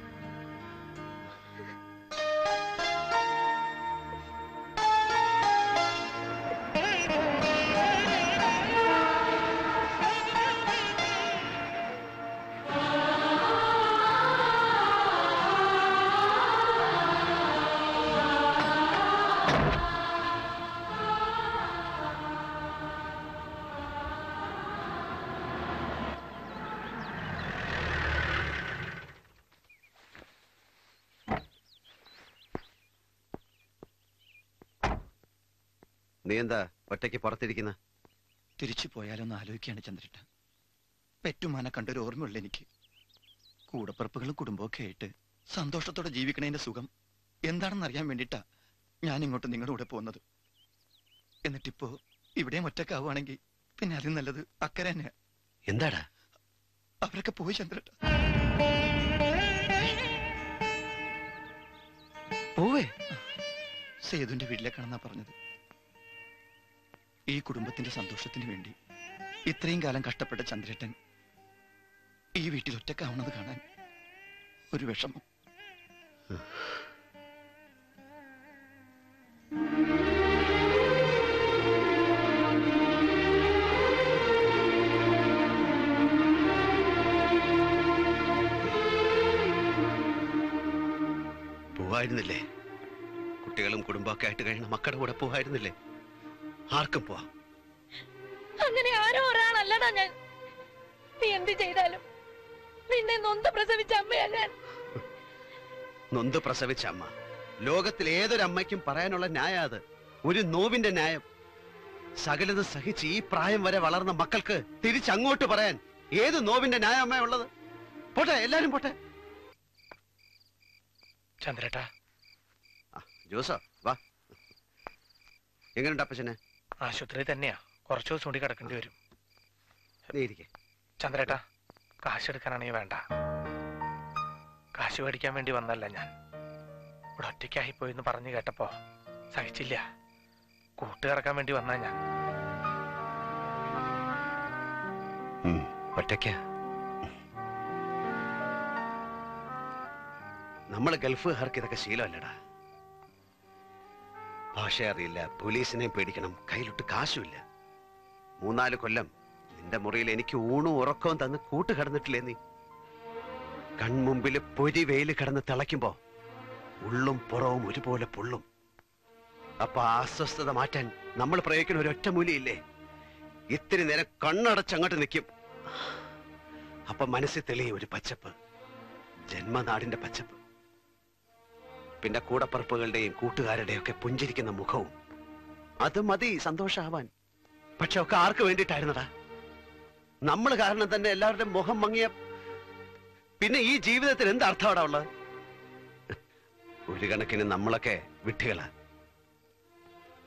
നീ എന്താ ഒറ്റയ്ക്ക് പുറത്തിരിക്കുന്ന? തിരിച്ചു പോയാലൊന്ന് ആലോചിക്കുകയാണ് ചന്ദ്രേട്ട. പെറ്റുമാനെ കണ്ടൊരു ഓർമ്മയുള്ള എനിക്ക്. കൂടപ്പിറപ്പുകളും കുടുംബമൊക്കെ ആയിട്ട് സന്തോഷത്തോടെ ജീവിക്കണതിന്റെ സുഖം എന്താണെന്ന് അറിയാൻ വേണ്ടിയിട്ടാ ഞാൻ ഇങ്ങോട്ട് നിങ്ങളുടെ കൂടെ പോകുന്നത്. എന്നിട്ടിപ്പോ ഇവിടെയും ഒറ്റക്കാവുകയാണെങ്കിൽ പിന്നെ അതിൽ നല്ലത് അക്കരെ തന്നെയാ. എന്താടാ? അവരൊക്കെ പോയി ചന്ദ്രേട്ട. പോവേ? സേതുവിന്റെ വീട്ടിലേക്കാണെന്നാ പറഞ്ഞത്. ഈ കുടുംബത്തിന്റെ സന്തോഷത്തിന് വേണ്ടി ഇത്രയും കാലം കഷ്ടപ്പെട്ട ചന്ദ്രേട്ടൻ ഈ വീട്ടിൽ ഒറ്റക്കാവുന്നത് കാണാൻ ഒരു വിഷമം. പോവായിരുന്നില്ലേ? കുട്ടികളും കുടുംബമൊക്കെ ആയിട്ട് കഴിയുന്ന മക്കളുടെ കൂടെ പോവായിരുന്നില്ലേ? ആർക്കും പോവാം. അങ്ങനെ ആരോ ഒരാളല്ലടാ ഞാൻ. നീ എന്ത് ചെയ്താലും നിന്നെ നൊന്ത് പ്രസവിച്ച അമ്മയാ ഞാൻ. നൊന്ത് പ്രസവിച്ച അമ്മ. ലോകത്തിൽ ഏതൊരമ്മയ്ക്കും പറയാനുള്ള ന്യായം അത്. ഒരു നോവിന്റെ ന്യായം. സകലത് സഹിച്ച് ഈ പ്രായം വരെ വളർന്ന മക്കൾക്ക് തിരിച്ചങ്ങോട്ട് പറയാൻ ഏത് നോവിന്റെ ന്യായം അമ്മ ഉള്ളത്? പോട്ടെ, എല്ലാരും പോട്ടെ. ചന്ദ്രേട്ടാ. ജോസോ വാ. എങ്ങനെയുണ്ട് അപ്പച്ചനെ? ആശുപത്രി തന്നെയാ, കുറച്ചു ദിവസം കൂടി കിടക്കേണ്ടി വരും. നീ ഇരിക്കെ. ചന്ദ്രേട്ടാ, കാശെടുക്കാനാണെങ്കിൽ വേണ്ട. കാശ് മേടിക്കാൻ വേണ്ടി വന്നല്ല ഞാൻ. ഇവിടെ ഒറ്റയ്ക്കായി പോയെന്ന് പറഞ്ഞു കേട്ടപ്പോ സഹിച്ചില്ല. കൂട്ടുകിടക്കാൻ വേണ്ടി വന്നാ ഞാൻ. ഒറ്റയ്ക്ക നമ്മള് ഗൾഫുകാർക്ക് ഇതൊക്കെ ശീലമല്ലടാ. ഭാഷ അറിയില്ല, പോലീസിനെ പേടിക്കണം, കയ്യിലൊട്ട് കാശുമില്ല. 3-4 കൊല്ലം നിന്റെ മുറിയിൽ എനിക്ക് ഊണും ഉറക്കവും തന്ന് കൂട്ടുകിടന്നിട്ടില്ലേ നീ? കൺമുമ്പില് പൊരി വെയിൽ കിടന്ന് തിളയ്ക്കുമ്പോ ഉള്ളും പുറവും ഒരുപോലെ പൊള്ളും. അപ്പൊ അസ്വസ്ഥത മാറ്റാൻ നമ്മൾ പ്രയോഗിക്കുന്ന ഒരു ഒറ്റ മൂലിയില്ലേ, ഇത്തിരി നേരം കണ്ണടച്ചങ്ങോട്ട് നിൽക്കും. അപ്പൊ മനസ്സിൽ തെളിയും ഒരു പച്ചപ്പ്, ജന്മനാടിന്റെ പച്ചപ്പ്. പിന്നെ കൂടപ്പറപ്പുകളുടെയും കൂട്ടുകാരുടെയും ഒക്കെ പുഞ്ചിരിക്കുന്ന മുഖവും. അത് മതി സന്തോഷാവാൻ. പക്ഷെ ഒക്കെ ആർക്ക് വേണ്ടിയിട്ടായിരുന്നടാ? നമ്മൾ കാരണം തന്നെ എല്ലാവരുടെയും മുഖം മങ്ങിയ പിന്നെ ഈ ജീവിതത്തിൽ എന്ത് അർത്ഥമാടാ ഉള്ളത്? ഒരു കണക്കിന് നമ്മളൊക്കെ വിട്ടുകളാ.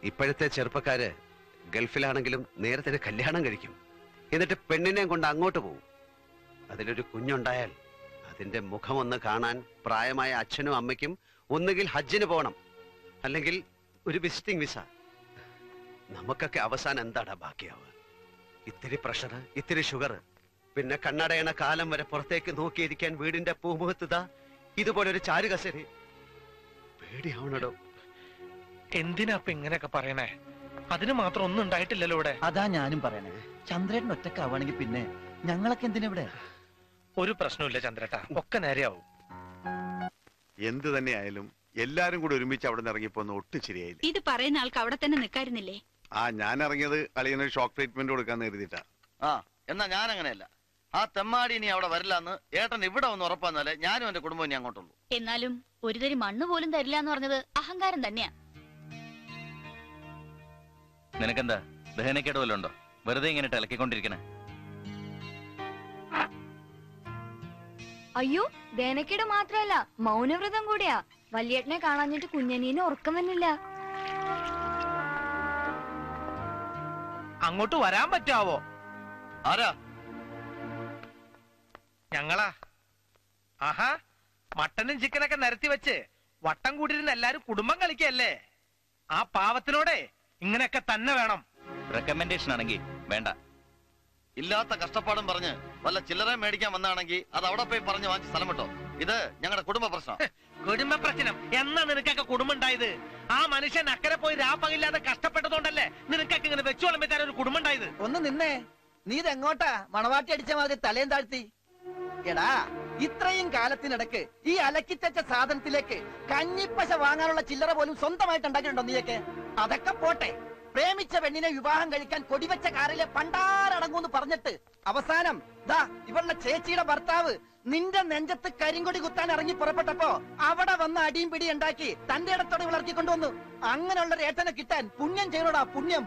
ഇപ്പോഴത്തെ ചെറുപ്പക്കാര് ഗൾഫിലാണെങ്കിലും നേരത്തെ കല്യാണം കഴിക്കും, എന്നിട്ട് പെണ്ണിനെയും കൊണ്ട് അങ്ങോട്ട് പോകും. അതിലൊരു കുഞ്ഞുണ്ടായാൽ അതിന്റെ മുഖം ഒന്ന് കാണാൻ പ്രായമായ അച്ഛനും അമ്മയ്ക്കും ഒന്നുകിൽ ഹജ്ജിന് പോകണം, അല്ലെങ്കിൽ ഒരു വിസിറ്റിംഗ് വിസ. നമുക്കൊക്കെ അവസാനം എന്താടാ ബാക്കിയാവുക? ഇത്തിരി പ്രഷർ, ഇത്തിരി ഷുഗർ, പിന്നെ കണ്ണടയണ കാലം വരെ പുറത്തേക്ക് നോക്കിയിരിക്കാൻ വീടിന്റെ പൂമുഖത്തുതാ ഇതുപോലൊരു ചാരുകസേരി. പേടിയാവണടോ. എന്തിനാ ഇപ്പൊ ഇങ്ങനെയൊക്കെ പറയണേ? അതിന് മാത്രം ഒന്നും ഉണ്ടായിട്ടില്ലല്ലോ ഇവിടെ. അതാ ഞാനും പറയണേ. ചന്ദ്രേട്ടൻ ഒറ്റക്കാവാണെങ്കിൽ പിന്നെ ഞങ്ങളൊക്കെ എന്തിനാ? ഒരു പ്രശ്നമില്ല ചന്ദ്രേട്ടാ, ഒക്കെ നേരെയാവും. എന്ത് തന്നെയായാലും എല്ലാരും കൂടി ഒരുമിച്ച് അവിടെ നിന്ന് ഇറങ്ങിപ്പോന്ന് ഒട്ടും ശരിയായില്ല. ഇത് പറയുന്ന ആൾക്ക് അവിടെ തന്നെ നിൽക്കായിരുന്നില്ലേ? ഞാൻ ഇറങ്ങിയത് അളിയനൊരു ഷോക്ക് ട്രീറ്റ്മെന്റ് കൊടുക്കാന്ന് കരുതിട്ടാ. എന്നാ ഞാൻ അങ്ങനെയല്ല. ആ തെമ്മാടി ഇനി അവിടെ വരില്ലാന്ന് ഏട്ടൻ ഇവിടെ വന്ന് ഉറപ്പാന്നാലേ ഞാനും എന്റെ കുടുംബം ഇനി അങ്ങോട്ടുള്ളൂ. എന്നാലും ഒരു തരി മണ്ണ് പോലും തരില്ല എന്ന് പറഞ്ഞത് അഹങ്കാരം തന്നെയാ. നിനക്കെന്താ ദഹനക്കേട് വല്ലതും ഉണ്ടോ? വെറുതെ ഇങ്ങനെ ഇളക്കിക്കൊണ്ടിരിക്കണേ. അയ്യോ, ദഹനക്കേട് മാത്രല്ല, മൗനവ്രതം കൂടിയാ. വലിയേട്ടനെ കാണാഞ്ഞിട്ട് കുഞ്ഞനീന് ഉറക്കം വന്നില്ല. അങ്ങോട്ട് വരാൻ പറ്റാവോ? ആരാ? ഞങ്ങളാ. ആഹാ, മട്ടനും ചിക്കനൊക്കെ നിരത്തി വെച്ച് വട്ടം കൂടിയിരുന്ന എല്ലാരും കുടുംബം കളിക്കല്ലേ. ആ പാവത്തിനോടെ ഇങ്ങനെയൊക്കെ തന്നെ വേണം. റെക്കമെൻഡേഷൻ ആണെങ്കിൽ വേണ്ട. ഇല്ലാത്ത കഷ്ടപ്പാടും പറഞ്ഞ് വല്ല ചില്ലറ മേടിക്കാൻ വന്നാണെങ്കിൽ അത് അവിടെ പോയി പറഞ്ഞു വാങ്ങിച്ച് സ്ഥലം വിട്ടോ. ഇത് ഞങ്ങളുടെ കുടുംബ പ്രശ്നം. കുടുംബ പ്രശ്നം എന്നാ നിനക്കൊക്കെ കുടുംബം ഉണ്ടായത്? ആ മനുഷ്യൻ അക്കരെ പോയി രാപ്പകില്ലാതെ കഷ്ടപ്പെട്ടതുകൊണ്ടല്ലേ നിനക്കൊക്കെ ഇങ്ങനെ വെച്ചോളം വെച്ചാൽ ഒരു കുടുംബം ഉണ്ടായത്? ഒന്ന് നിന്നേ. നീ ഇതെങ്ങോട്ടാ മണവാട്ടി അടിച്ച മാതിരി തലയും താഴ്ത്തി? എടാ, ഇത്രയും കാലത്തിനിടക്ക് ഈ അലക്കിത്തച്ച സാധനത്തിലേക്ക് കഞ്ഞിപ്പശ വാങ്ങാനുള്ള ചില്ലറ പോലും സ്വന്തമായിട്ട് ഉണ്ടാക്കിയിട്ടുണ്ടോ നീയൊക്കെ? അതൊക്കെ പോട്ടെ, പ്രേമിച്ച പെണ്ണിനെ വിവാഹം കഴിക്കാൻ കൊടിവെച്ച കാറിലെ പണ്ടാരടങ്ങൂന്ന് പറഞ്ഞിട്ട് അവസാനം ദാ ഇവളുടെ ചേച്ചിയുടെ ഭർത്താവ് നിന്റെ നെഞ്ചത്ത് കരിങ്കൊടി കുത്താൻ ഇറങ്ങി പുറപ്പെട്ടപ്പോ അവിടെ വന്ന് അടിയും പിടി ഉണ്ടാക്കി തന്റെ ഇടത്തോടെ വിളർത്തിക്കൊണ്ടുവന്നു. അങ്ങനെയുള്ള ഒരു ഏട്ടനെ കിട്ടാൻ പുണ്യം ചെയ്യണോടാ, പുണ്യം.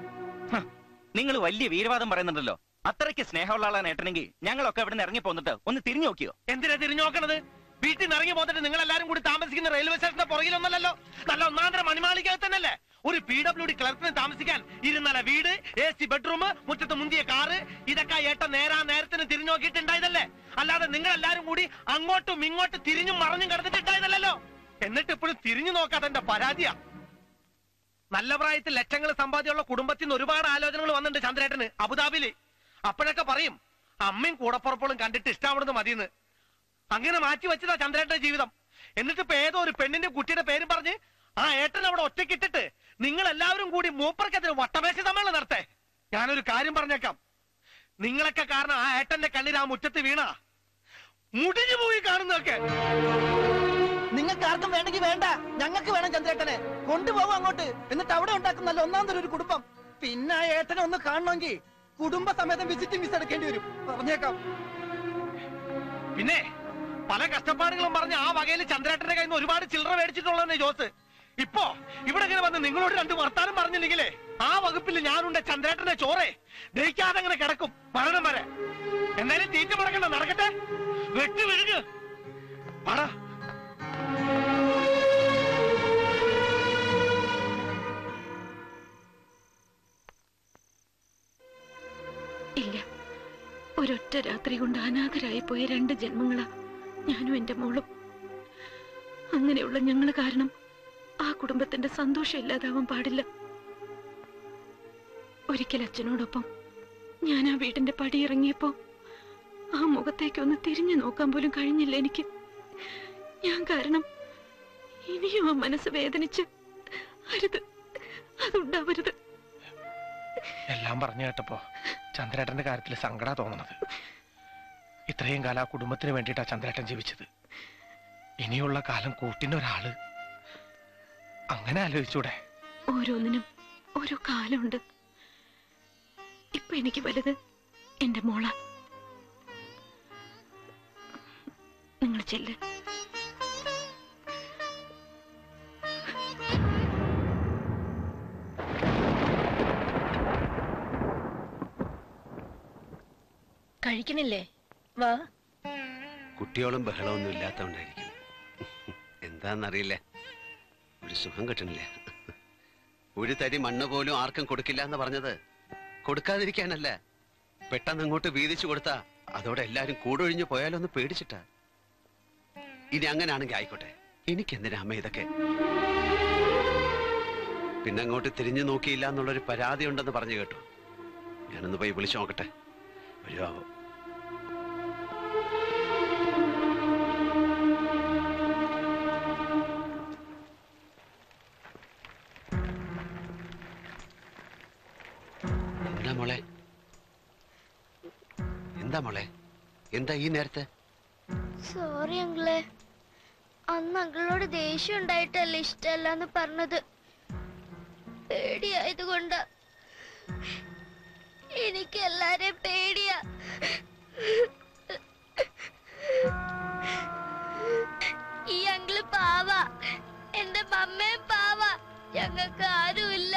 നിങ്ങൾ വലിയ വീരവാദം പറയുന്നുണ്ടല്ലോ. അത്രയ്ക്ക് സ്നേഹമുള്ള ആളാണ് ഏട്ടനെങ്കിൽ ഞങ്ങളൊക്കെ ഇവിടെ നിന്ന് ഇറങ്ങി പോന്നിട്ട് ഒന്ന് തിരിഞ്ഞു നോക്കിയോ? എന്തിനാ തിരിഞ്ഞു നോക്കണത്? വീട്ടിൽ നിന്ന് ഇറങ്ങി പോന്നിട്ട് നിങ്ങൾ എല്ലാരും കൂടി താമസിക്കുന്ന റെയിൽവേ സ്റ്റേഷന്റെ പുറകിലൊന്നല്ലോ, നല്ല ഒന്നാന്തര മണിമാളികത്ത് തന്നെയല്ലേ. ഒരു PWD ക്ലർക്കിന് താമസിക്കാൻ ഇരുന്നല വീട്, AC ബെഡ്റൂം, മുറ്റത്ത് മുന്തിയ കാറ്, ഇതൊക്കെ ഏട്ടൻ നേരത്തിന് തിരിഞ്ഞു നോക്കിയിട്ടുണ്ടായതല്ലേ. അല്ലാതെ നിങ്ങൾ എല്ലാരും കൂടി അങ്ങോട്ടും ഇങ്ങോട്ടും തിരിഞ്ഞും മറഞ്ഞും കിടന്നിട്ടുണ്ടായതല്ലോ. എന്നിട്ട് ഇപ്പോഴും തിരിഞ്ഞു നോക്കാതെ എന്റെ പരാതിയാ. നല്ല പ്രായത്തിൽ ലക്ഷങ്ങൾ സമ്പാദ്യമുള്ള കുടുംബത്തിൽ നിന്ന് ഒരുപാട് ആലോചനകൾ വന്നിട്ടുണ്ട് ചന്ദ്രേട്ടന് അബുദാബിയില്. അപ്പോഴൊക്കെ പറയും അമ്മയും കൂടപ്പുറപ്പോഴും കണ്ടിട്ട് ഇഷ്ടാവണമെന്ന് മതിയെന്ന്. അങ്ങനെ മാറ്റി വെച്ചതാ ചന്ദ്രേട്ടന്റെ ജീവിതം. എന്നിട്ട് ഇപ്പൊ ഏതോ ഒരു പെണ്ണിന്റെ കുട്ടിയുടെ പേരും പറഞ്ഞ് ആ ഏട്ടൻ അവിടെ ഒറ്റക്കിട്ടിട്ട് നിങ്ങൾ എല്ലാവരും കൂടി മൂപ്പർക്കെതിരെ വട്ടമേശ സമ്മേളനം നടത്തേ. ഞാനൊരു കാര്യം പറഞ്ഞേക്കാം, നിങ്ങളൊക്കെ കാരണം ആ ഏട്ടന്റെ കണ്ണിൽ ആ മുറ്റത്ത് വീണ മുടിഞ്ഞു പോയി കാണുന്നതൊക്കെ. നിങ്ങൾക്ക് ആർക്കും വേണ്ടെങ്കിൽ വേണ്ട, ഞങ്ങൾക്ക് വേണം ചന്ദ്രേട്ടനെ. കൊണ്ടുപോകും അങ്ങോട്ട്, എന്നിട്ട് അവിടെ ഉണ്ടാക്കും നല്ല ഒന്നാം തരം ഒരു കുടുംബം. പിന്നെ ആ ഏട്ടനെ ഒന്ന് കാണണമെങ്കിൽ കുടുംബ സമേതം വിസിറ്റിംഗ് വിസ എടുക്കേണ്ടി വരും, പറഞ്ഞേക്കാം. പിന്നെ പല കഷ്ടപ്പാടുകളും പറഞ്ഞ് ആ വകയിൽ ചന്ദ്രേട്ടന്റെ കയ്യിൽ നിന്ന് ഒരുപാട് ചില്ലറ മേടിച്ചിട്ടുള്ളതന്നെ ജോസ്. ഇപ്പോ ഇവിടെ ഇങ്ങനെ വന്ന് നിങ്ങളോട് 2 വർത്താനം പറഞ്ഞില്ലെങ്കിലേ ആ വകുപ്പിൽ ഞാനുണ്ട് ചന്ദ്രേട്ടന്റെ ചോറേ ദഹിക്കാതെ അങ്ങനെ കിടക്കും മരണം വരെ. എന്തായാലും തീറ്റ മുടക്കണ്ട, നടക്കട്ടെ. വെട്ടി വിഴുങ്ങ് പാടാ. ഇല്ല, ഒരൊറ്റ രാത്രി കൊണ്ട് അനാഥരായി പോയ 2 ജന്മങ്ങളാ ഞാനും എന്റെ മോളും. അങ്ങനെയുള്ള ഞങ്ങള് കാരണം ആ കുടുംബത്തിന്റെ സന്തോഷം ഇല്ലാതാവാൻ പാടില്ല. ഒരിക്കൽ അച്ഛനോടൊപ്പം ഞാൻ ആ വീടിന്റെ പടി ഇറങ്ങിയപ്പോ ആ മുഖത്തേക്കൊന്ന് തിരിഞ്ഞു നോക്കാൻ പോലും കഴിഞ്ഞില്ല എനിക്ക്. ഞാൻ കാരണം ഇനിയും ആ മനസ്സ് വേദനിച്ച് അരുത്, അതുണ്ടാവരുത്. എല്ലാം പറഞ്ഞു കേട്ടപ്പോ ചന്ദ്രേട്ടന്റെ കാര്യത്തിൽ സങ്കട തോന്നുന്നത്. ഇത്രയും കാലം ആ കുടുംബത്തിന് വേണ്ടിയിട്ടാ ചന്ദ്രേട്ടൻ ജീവിച്ചത്. ഇനിയുള്ള കാലം കൂട്ടിനൊരാള്, അങ്ങനെ ആലോചിച്ചൂടെ? ഓരോന്നിനും ഓരോ കാലമുണ്ട്. ഇപ്പൊ എനിക്ക് വലുത് എന്റെ മോള. നിങ്ങൾ ചെല്ല്. കഴിക്കണില്ലേ? വാ. കുട്ടിയോളം ബഹളമൊന്നും ഇല്ലാത്തതുകൊണ്ടായിരിക്കും. എന്താന്നറിയില്ല, ഒരു സുഖം കിട്ടണില്ല. ഒരു തരി മണ്ണ് പോലും ആർക്കും കൊടുക്കില്ല എന്ന് പറഞ്ഞത് കൊടുക്കാതിരിക്കാനല്ല, പെട്ടെന്ന് അങ്ങോട്ട് വീതിച്ചു കൊടുത്താ അതോടെ എല്ലാരും കൂടൊഴിഞ്ഞു പോയാലോ എന്ന് പേടിച്ചിട്ടാ. ഇനി അങ്ങനെയാണെങ്കിൽ ആയിക്കോട്ടെ, എനിക്കെന്തിനാ അമ്മ ഇതൊക്കെ? പിന്നെ അങ്ങോട്ട് തിരിഞ്ഞു നോക്കിയില്ല എന്നുള്ളൊരു പരാതി ഉണ്ടെന്ന് പറഞ്ഞു കേട്ടു. ഞാനൊന്ന് പോയി വിളിച്ചു നോക്കട്ടെ, വരുവാവോ? മോളെ എന്താ മോളെ, എന്താ ഈ നേരത്തെ? സോറി അങ്കിളെ, അന്ന് അങ്കിളിനോട് ദേഷ്യം ഉണ്ടായിട്ടല്ല ഇഷ്ടമല്ലെന്ന് പറഞ്ഞത്. പേടിയായതുകൊണ്ടാ. എനിക്ക് എല്ലാരെയും പേടിയാ. ഈ അങ്കിള് പാവ, എന്റെ മമ്മയും പാവ, ഞങ്ങൾക്ക് ആരുമില്ല.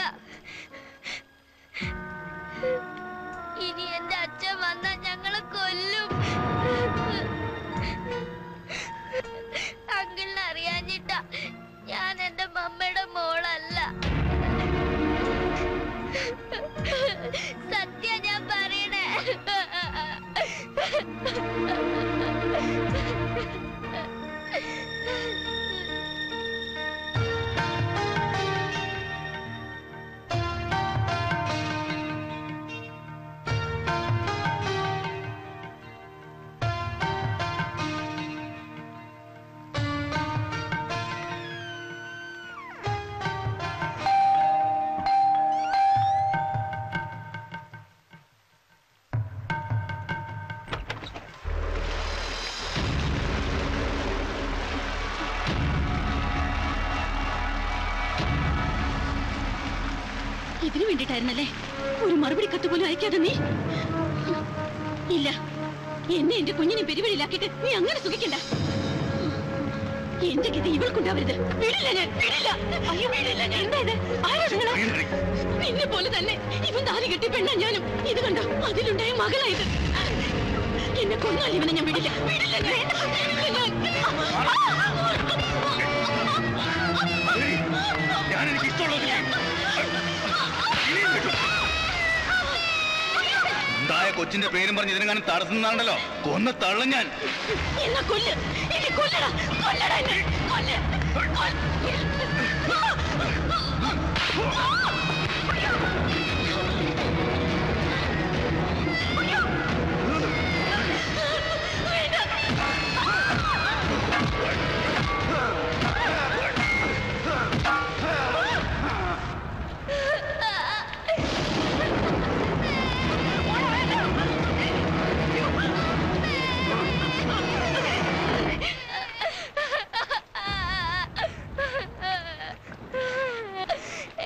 ഇനി എന്റെ അച്ഛൻ വന്നാ ഞങ്ങളെ കൊല്ലും. അങ്കിളിനെ അറിയാഞ്ഞിട്ടാ ഞാൻ എന്റെ മമ്മയുടെ മോളല്ല. സത്യ ഞാൻ പറയണേ. ഇതിനു വേണ്ടിട്ടായിരുന്നല്ലേ ഒരു മറുപടി കത്ത് പോലും അയക്കാതെ നീ? ഇല്ല, എന്നെ എന്റെ കുഞ്ഞിനെ പെരുവഴിയിലാക്കിയിട്ട് നീ അങ്ങനെ സുഖിക്കണ്ട. എന്റെ ഗതി ഇവൾക്കുണ്ടാവരുത്. വിടില്ല ഞാൻ, വിടില്ല. അയ്യോ വിടില്ല ഞാൻ. എന്താ ഇത്? ആരാ നിങ്ങള്? നിന്നെ പോലെ തന്നെ ഇവൻ താലി കെട്ടി പെണ്ണ ഞാനും. ഇത് കണ്ടോ, അതിലുണ്ടായ മകളായത്. എന്നെ കൊന്നാൽ ഇവനെ ഞാൻ വിടില്ല, വിടില്ല ഞാൻ. ഞാനെനിക്ക് ഇഷ്ടമുള്ളത് ഉണ്ടായ കൊച്ചിന്റെ പേരും പറഞ്ഞ് ഇതിനെങ്ങാനും തടസ്സന്നാണല്ലോ, കൊന്ന് തള്ളും ഞാൻ. എന്നാ കൊല്ല്, എന്നെ കൊല്ലടാ, കൊല്ലടാ എന്നെ, കൊല്ല്.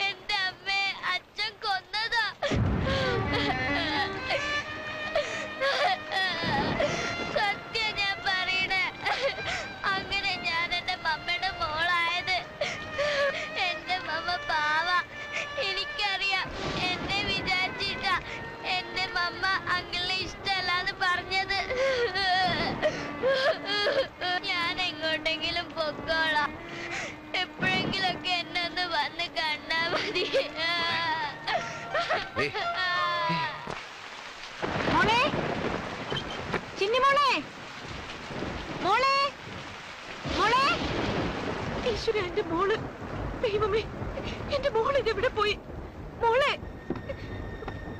എന്റെ അമ്മേ പൊക്കോളാം. എപ്പോഴെങ്കിലൊക്കെ എന്നെ ഒന്ന് വന്ന് കണ്ടാ മതി. മോളെ, ചിന്നിമോളെ, മോളെ, മോളെ, ഈശ്വര, എന്റെ മോള്, ദൈവമേ, എന്റെ മോള് ഇതെവിടെ പോയി? മോളെ,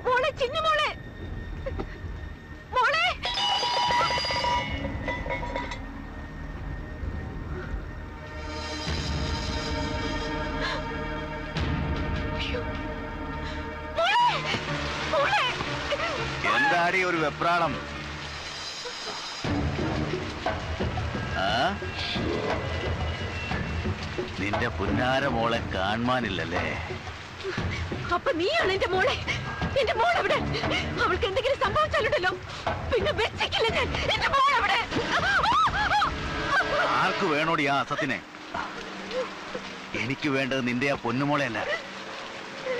മോളെ, ചിന്നിമോളെ, മോളെ. എന്താടി ഒരു വെപ്രാളം? നിന്റെ പുന്നാര മോളെ കാണാനില്ലല്ലേ? അപ്പൊ നീയാണ് എന്റെ മോളെ. എന്റെ മോൾ എവിടെ? അവൾക്ക് എന്തെങ്കിലും സംഭവിച്ചാലുണ്ടല്ലോ പിന്നെ വെച്ചിക്കില്ല ഞാൻ. എന്റെ മോൾ എവിടെ? ആർക്ക് വേണോടി ആ അസത്തിനെ? എനിക്ക് വേണ്ടത് നിന്റെ ആ പൊന്നുമോളെ അല്ല,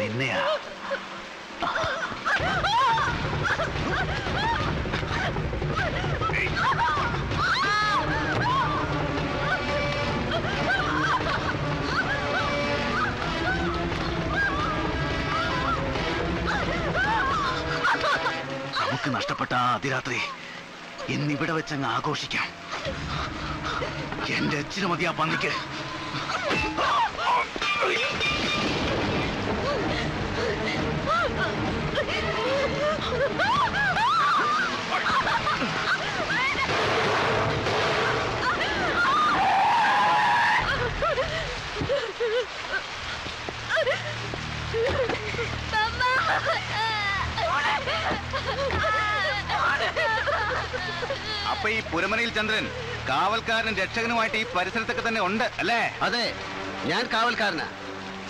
നിന്നെയാ. നമുക്ക് നഷ്ടപ്പെട്ട ആ അതിരാത്രി ഇന്നിവിടെ വെച്ചങ്ങ് ആഘോഷിക്കാം. എന്റെ അച്ഛന് മതി ആ പന്നിക്ക്. അപ്പൊ ഈ പുരമനയിൽ ചന്ദ്രൻ കാവൽക്കാരനും രക്ഷകനുമായിട്ട് ഈ പരിസരത്തൊക്കെ തന്നെ ഉണ്ട് അല്ലേ? അതെ, ഞാൻ കാവൽക്കാരനാ.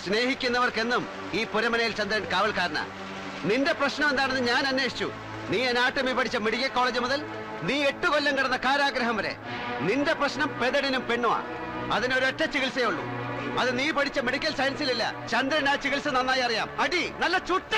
സ്നേഹിക്കുന്നവർക്കെന്നും ഈ പുരമനയിൽ ചന്ദ്രൻ കാവൽക്കാരനാ. നിന്റെ പ്രശ്നം എന്താണെന്ന് ഞാൻ അന്വേഷിച്ചു. നീ അനാട്ടമി പഠിച്ച മെഡിക്കൽ കോളേജ് മുതൽ നീ 8 കൊല്ലം കിടന്ന കാരാഗ്രഹം വരെ നിന്റെ പ്രശ്നം പെതടിനും പെണ്ണുമാ. അതിനൊരൊറ്റ ചികിത്സയേ ഉള്ളൂ. അത് നീ പഠിച്ച മെഡിക്കൽ സയൻസിലില്ല. ചന്ദ്രൻ ആ ചികിത്സ നന്നായി അറിയാം. അടി നല്ല ചുട്ട.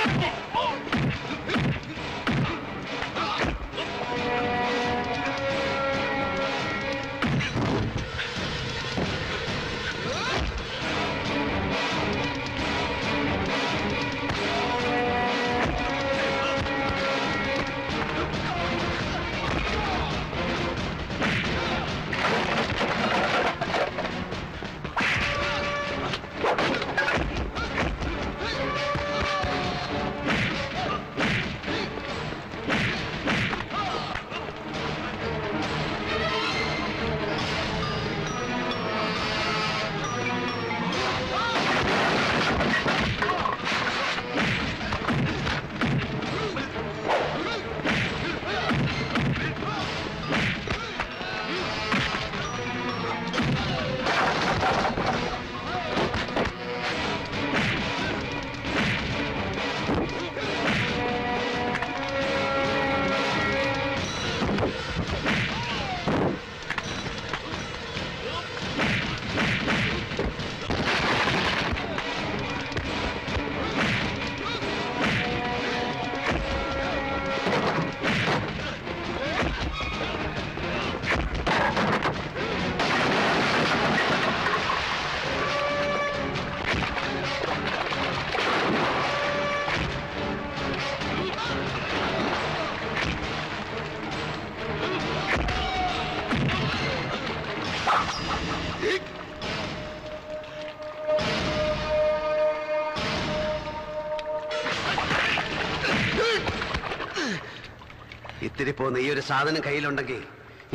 ഇത്തിരി പോന്ന ഈ ഒരു സാധനം കയ്യിലുണ്ടെങ്കിൽ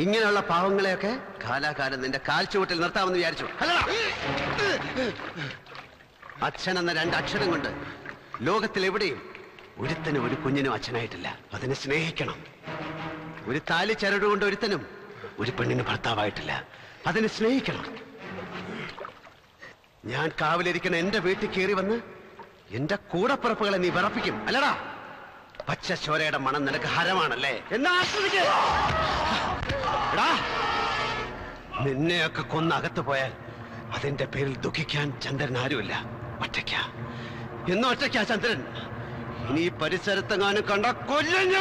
ഇങ്ങനെയുള്ള പാവങ്ങളെയൊക്കെ കാലാകാലം നിന്റെ കാൽച്ചുവട്ടിൽ നിർത്താമെന്ന് വിചാരിച്ചു. അച്ഛൻ എന്ന 2 അക്ഷരം കൊണ്ട് ലോകത്തിൽ എവിടെയും ഒരുത്തനും ഒരു കുഞ്ഞിനും അച്ഛനായിട്ടില്ല. അതിനെ സ്നേഹിക്കണം. ഒരു താലി ചരടുകൊണ്ട് ഒരുത്തനും ഒരു പെണ്ണിന് ഭർത്താവായിട്ടില്ല. അതിനെ സ്നേഹിക്കണം. ഞാൻ കാവലിരിക്കുന്ന എന്റെ വീട്ടിൽ കയറി വന്ന് എന്റെ കൂടപ്പിറപ്പുകളെ നീ വിറപ്പിക്കും അല്ലടാ? പച്ച ചോരയുടെ മണം നിനക്ക് ഹരമാണല്ലേ? എന്നാ നിന്നെയൊക്കെ കൊന്ന് അകത്ത് പോയാൽ അതിന്റെ പേരിൽ ദുഃഖിക്കാൻ ചന്ദ്രൻ ആരുമില്ല. ഒറ്റയ്ക്ക എന്ന് ഒറ്റയ്ക്കാ ചന്ദ്രൻ. ഇനി ഈ പരിസരത്തെങ്ങാനും കണ്ട കൊല്ലും.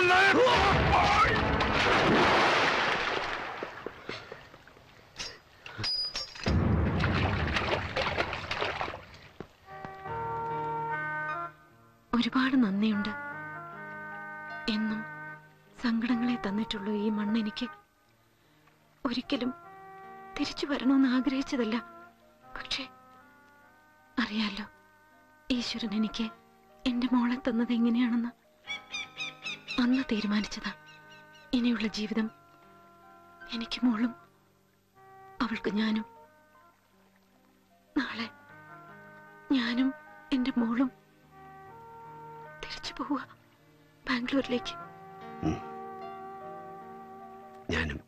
ഒരുപാട് നന്ദിയുണ്ട്. എന്നും സങ്കടങ്ങളെ തന്നിട്ടുള്ളൂ ഈ മണ്ണെനിക്ക്. ഒരിക്കലും തിരിച്ചു വരണമെന്ന് ആഗ്രഹിച്ചതല്ല. പക്ഷേ അറിയാലോ, ഈശ്വരൻ എനിക്ക് എന്റെ മോളെ തന്നത് എങ്ങനെയാണെന്ന് അന്ന് തീരുമാനിച്ചതാ. ഇനിയുള്ള ജീവിതം എനിക്ക് മോളും അവൾക്ക് ഞാനും. നാളെ ഞാനും എന്റെ മോളും തിരിച്ചു പോവുക ബാംഗ്ലൂരിലേക്ക്. ഞാനും.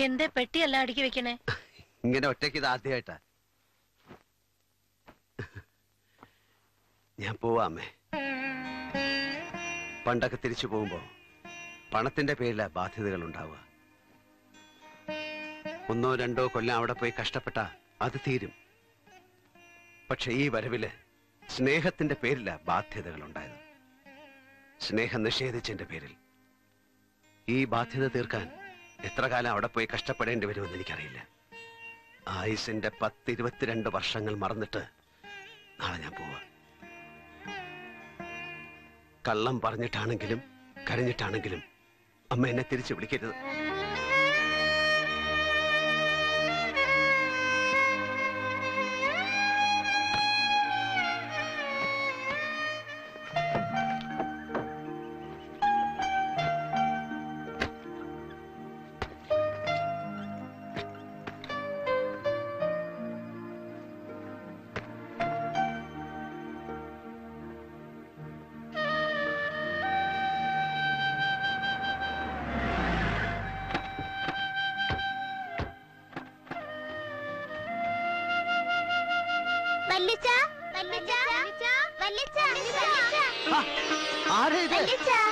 എന്തേ പെട്ടിയല്ല അടുക്കി വെക്കണേ? ഇങ്ങനെ ഒറ്റയ്ക്ക് ഇത് ആദ്യമായിട്ടാ. ഞാൻ പോവാ അമ്മേ. പണ്ടൊക്കെ തിരിച്ചു പോകുമ്പോ പണത്തിന്റെ പേരില ബാധ്യതകൾ ഉണ്ടാവുക. 1 2 കൊല്ലം അവിടെ പോയി കഷ്ടപ്പെട്ട അത് തീരും. പക്ഷെ ഈ വരവില് സ്നേഹത്തിന്റെ പേരില ബാധ്യതകൾ ഉണ്ടായത്. സ്നേഹം നിഷേധിച്ചതിന്റെ പേരിൽ ഈ ബാധ്യത തീർക്കാൻ എത്ര കാലം അവിടെ പോയി കഷ്ടപ്പെടേണ്ടി വരുമെന്ന് എനിക്കറിയില്ല. ആയുസിന്റെ 10 22 വർഷങ്ങൾ മറന്നിട്ട് നാളെ ഞാൻ പോവാ. കള്ളം പറഞ്ഞിട്ടാണെങ്കിലും കരഞ്ഞിട്ടാണെങ്കിലും അമ്മ എന്നെ തിരിച്ചു വിളിക്കരുത്.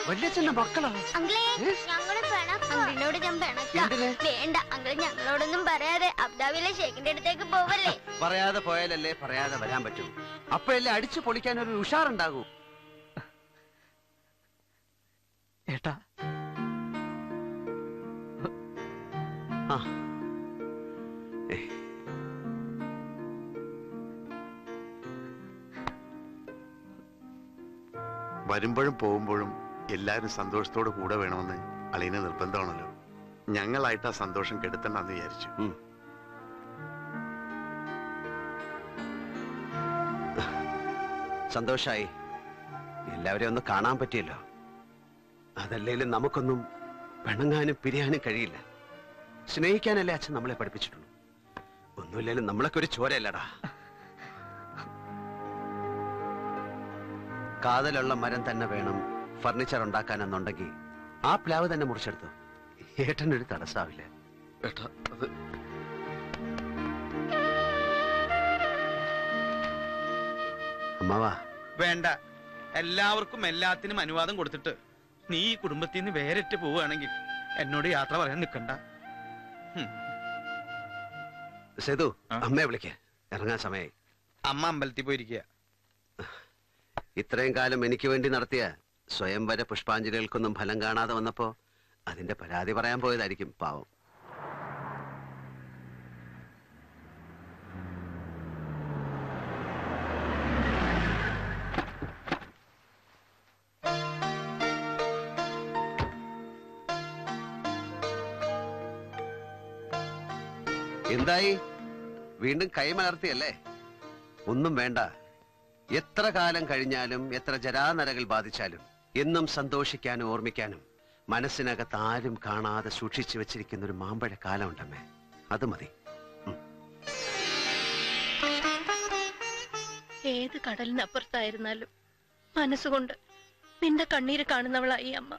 വല്യച്ഛന്റെ മക്കളാ? അങ്കിളിനോട് ഞാൻ വേണ്ട അങ്കിൾ ഞങ്ങളോടൊന്നും പറയാതെ അബ്ദാബിയിലെ ഷേഖിന്റെ അടുത്തേക്ക് പോവല്ലേ? പറയാതെ പോയാലല്ലേ പറയാതെ വരാൻ പറ്റൂ. അപ്പോഴല്ലേ അടിച്ചു പൊളിക്കാൻ ഒരു ഉഷാറുണ്ടാകൂ. ഏട്ടാ വരുമ്പോഴും പോകുമ്പോഴും എല്ലാരും സന്തോഷത്തോടെ കൂടെ വേണമെന്ന് അളിയന് നിർബന്ധമാണല്ലോ. ഞങ്ങളായിട്ട് ആ സന്തോഷം കെടുത്തണ്ടെന്ന് വിചാരിച്ചു. സന്തോഷായി. എല്ലാവരെയും ഒന്ന് കാണാൻ പറ്റിയല്ലോ. അതല്ലേലും നമുക്കൊന്നും പിണങ്ങാനും പിരിയാനും കഴിയില്ല. സ്നേഹിക്കാനല്ലേ അച്ഛൻ നമ്മളെ പഠിപ്പിച്ചിട്ടുള്ളൂ. ഒന്നുമില്ലേലും നമ്മളൊക്കെ ഒരു ചോരയല്ലടാ. കാതലുള്ള മരം തന്നെ വേണം ഫർണിച്ചർ ഉണ്ടാക്കാനെന്നുണ്ടെങ്കിൽ ആ പ്ലാവ് തന്നെ മുറിച്ചെടുത്തു. ഏട്ടനൊരു തടസ്സാവില്ല. അമ്മാവാ വേണ്ട. എല്ലാവർക്കും എല്ലാത്തിനും അനുവാദം കൊടുത്തിട്ട് നീ ഈ കുടുംബത്തിൽ നിന്ന് വേറിട്ട് പോവുകയാണെങ്കിൽ എന്നോട് യാത്ര പറയാൻ നിൽക്കണ്ട. സേതു, അമ്മയെ വിളിക്ക. ഇറങ്ങാൻ സമയായി. അമ്മ അമ്പലത്തിൽ പോയിരിക്കുക. ഇത്രയും കാലം എനിക്ക് വേണ്ടി നടത്തിയ സ്വയംവര പുഷ്പാഞ്ജലികൾക്കൊന്നും ഫലം കാണാതെ വന്നപ്പോ അതിന്റെ പരാതി പറയാൻ പോയതായിരിക്കും പാവം. എന്തായി? വീണ്ടും കൈമലർത്തിയല്ലേ? ഒന്നും വേണ്ട. എത്ര കാലം കഴിഞ്ഞാലും എത്ര ജരാനരകൾ ബാധിച്ചാലും എന്നും സന്തോഷിക്കാനും ഓർമ്മിക്കാനും മനസ്സിനകത്ത് ആരും കാണാതെ സൂക്ഷിച്ചു വെച്ചിരിക്കുന്ന ഒരു മാമ്പഴ കാലമുണ്ടമ്മേ. അത് മതി. ഏത് കടലിനപ്പുറത്തായിരുന്നാലും മനസ്സുകൊണ്ട് നിന്റെ കണ്ണീര് കാണുന്നവളായി അമ്മ.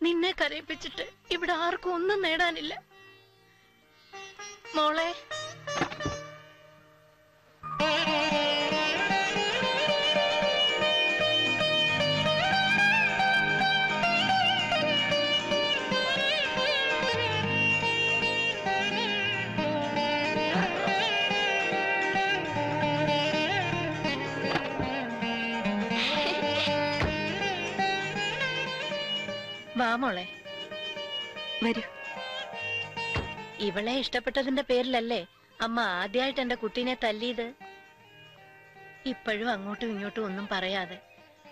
നിന്നെ കരയിപ്പിച്ചിട്ട് ഇവിടെ ആർക്കും ഒന്നും നേടാനില്ല മോളെ. മോളെ വരൂ. ഇവളെ ഇഷ്ടപ്പെട്ടതിന്റെ പേരിലല്ലേ അമ്മ ആദ്യമായിട്ട് എന്റെ കുട്ടീനെ തല്ലിയത്. ഇപ്പോഴും അങ്ങോട്ടും ഇങ്ങോട്ടും ഒന്നും പറയാതെ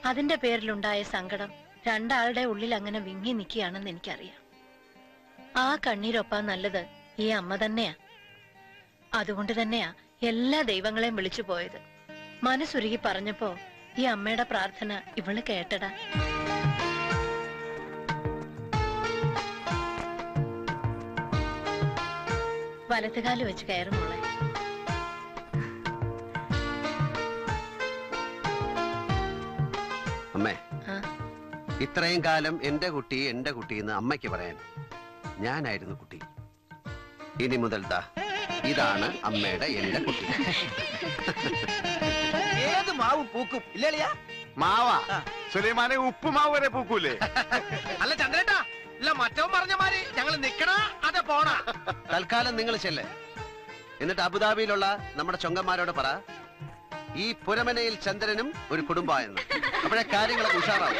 അതിന്റെ പേരിലുണ്ടായ സങ്കടം രണ്ടാളുടെ ഉള്ളിൽ അങ്ങനെ വിങ്ങി നിൽക്കുകയാണെന്ന് എനിക്കറിയാം. ആ കണ്ണീരൊപ്പാൻ നല്ലത് ഈ അമ്മ തന്നെയാ. അതുകൊണ്ട് തന്നെയാ എല്ലാ ദൈവങ്ങളെയും വിളിച്ചു പോയത്. മനസ്സുരുകി പറഞ്ഞപ്പോ ഈ അമ്മയുടെ പ്രാർത്ഥന ഇവള് കേട്ടടാ. വലത്തുകാല് വെച്ച് കയറും മോളെ. അമ്മേ, ഇത്രയും കാലം എന്റെ കുട്ടി എന്ന് അമ്മയ്ക്ക് പറയാൻ ഞാനായിരുന്നു കുട്ടി. ഇനി മുതൽ ദാ ഇതാണ് അമ്മയുടെ എന്റെ കുട്ടി. ഏത് മാവും പൂക്കും ഇല്ലേളിയാ? മാവാ സുലൈമാനെ ഉപ്പുമാവ് വരെ പൂക്കൂലേ? അല്ല ചന്ദ്രേട്ടാ, ഇല്ല മറ്റവൻ പറഞ്ഞ മാതിരി ഞങ്ങൾ നിക്കണ അതെ പോണ. തൽക്കാലം നിങ്ങൾ ചെല്ലേ. എന്നിട്ട് അബുദാബിയിലുള്ള നമ്മുടെ ചൊങ്കന്മാരോട് പറ, ഈ പുരമനയിൽ ചന്ദ്രനും ഒരു കുടുംബമായെന്ന്. അപ്പോഴേ കാര്യങ്ങളൊക്കെ ഉഷാറാവും.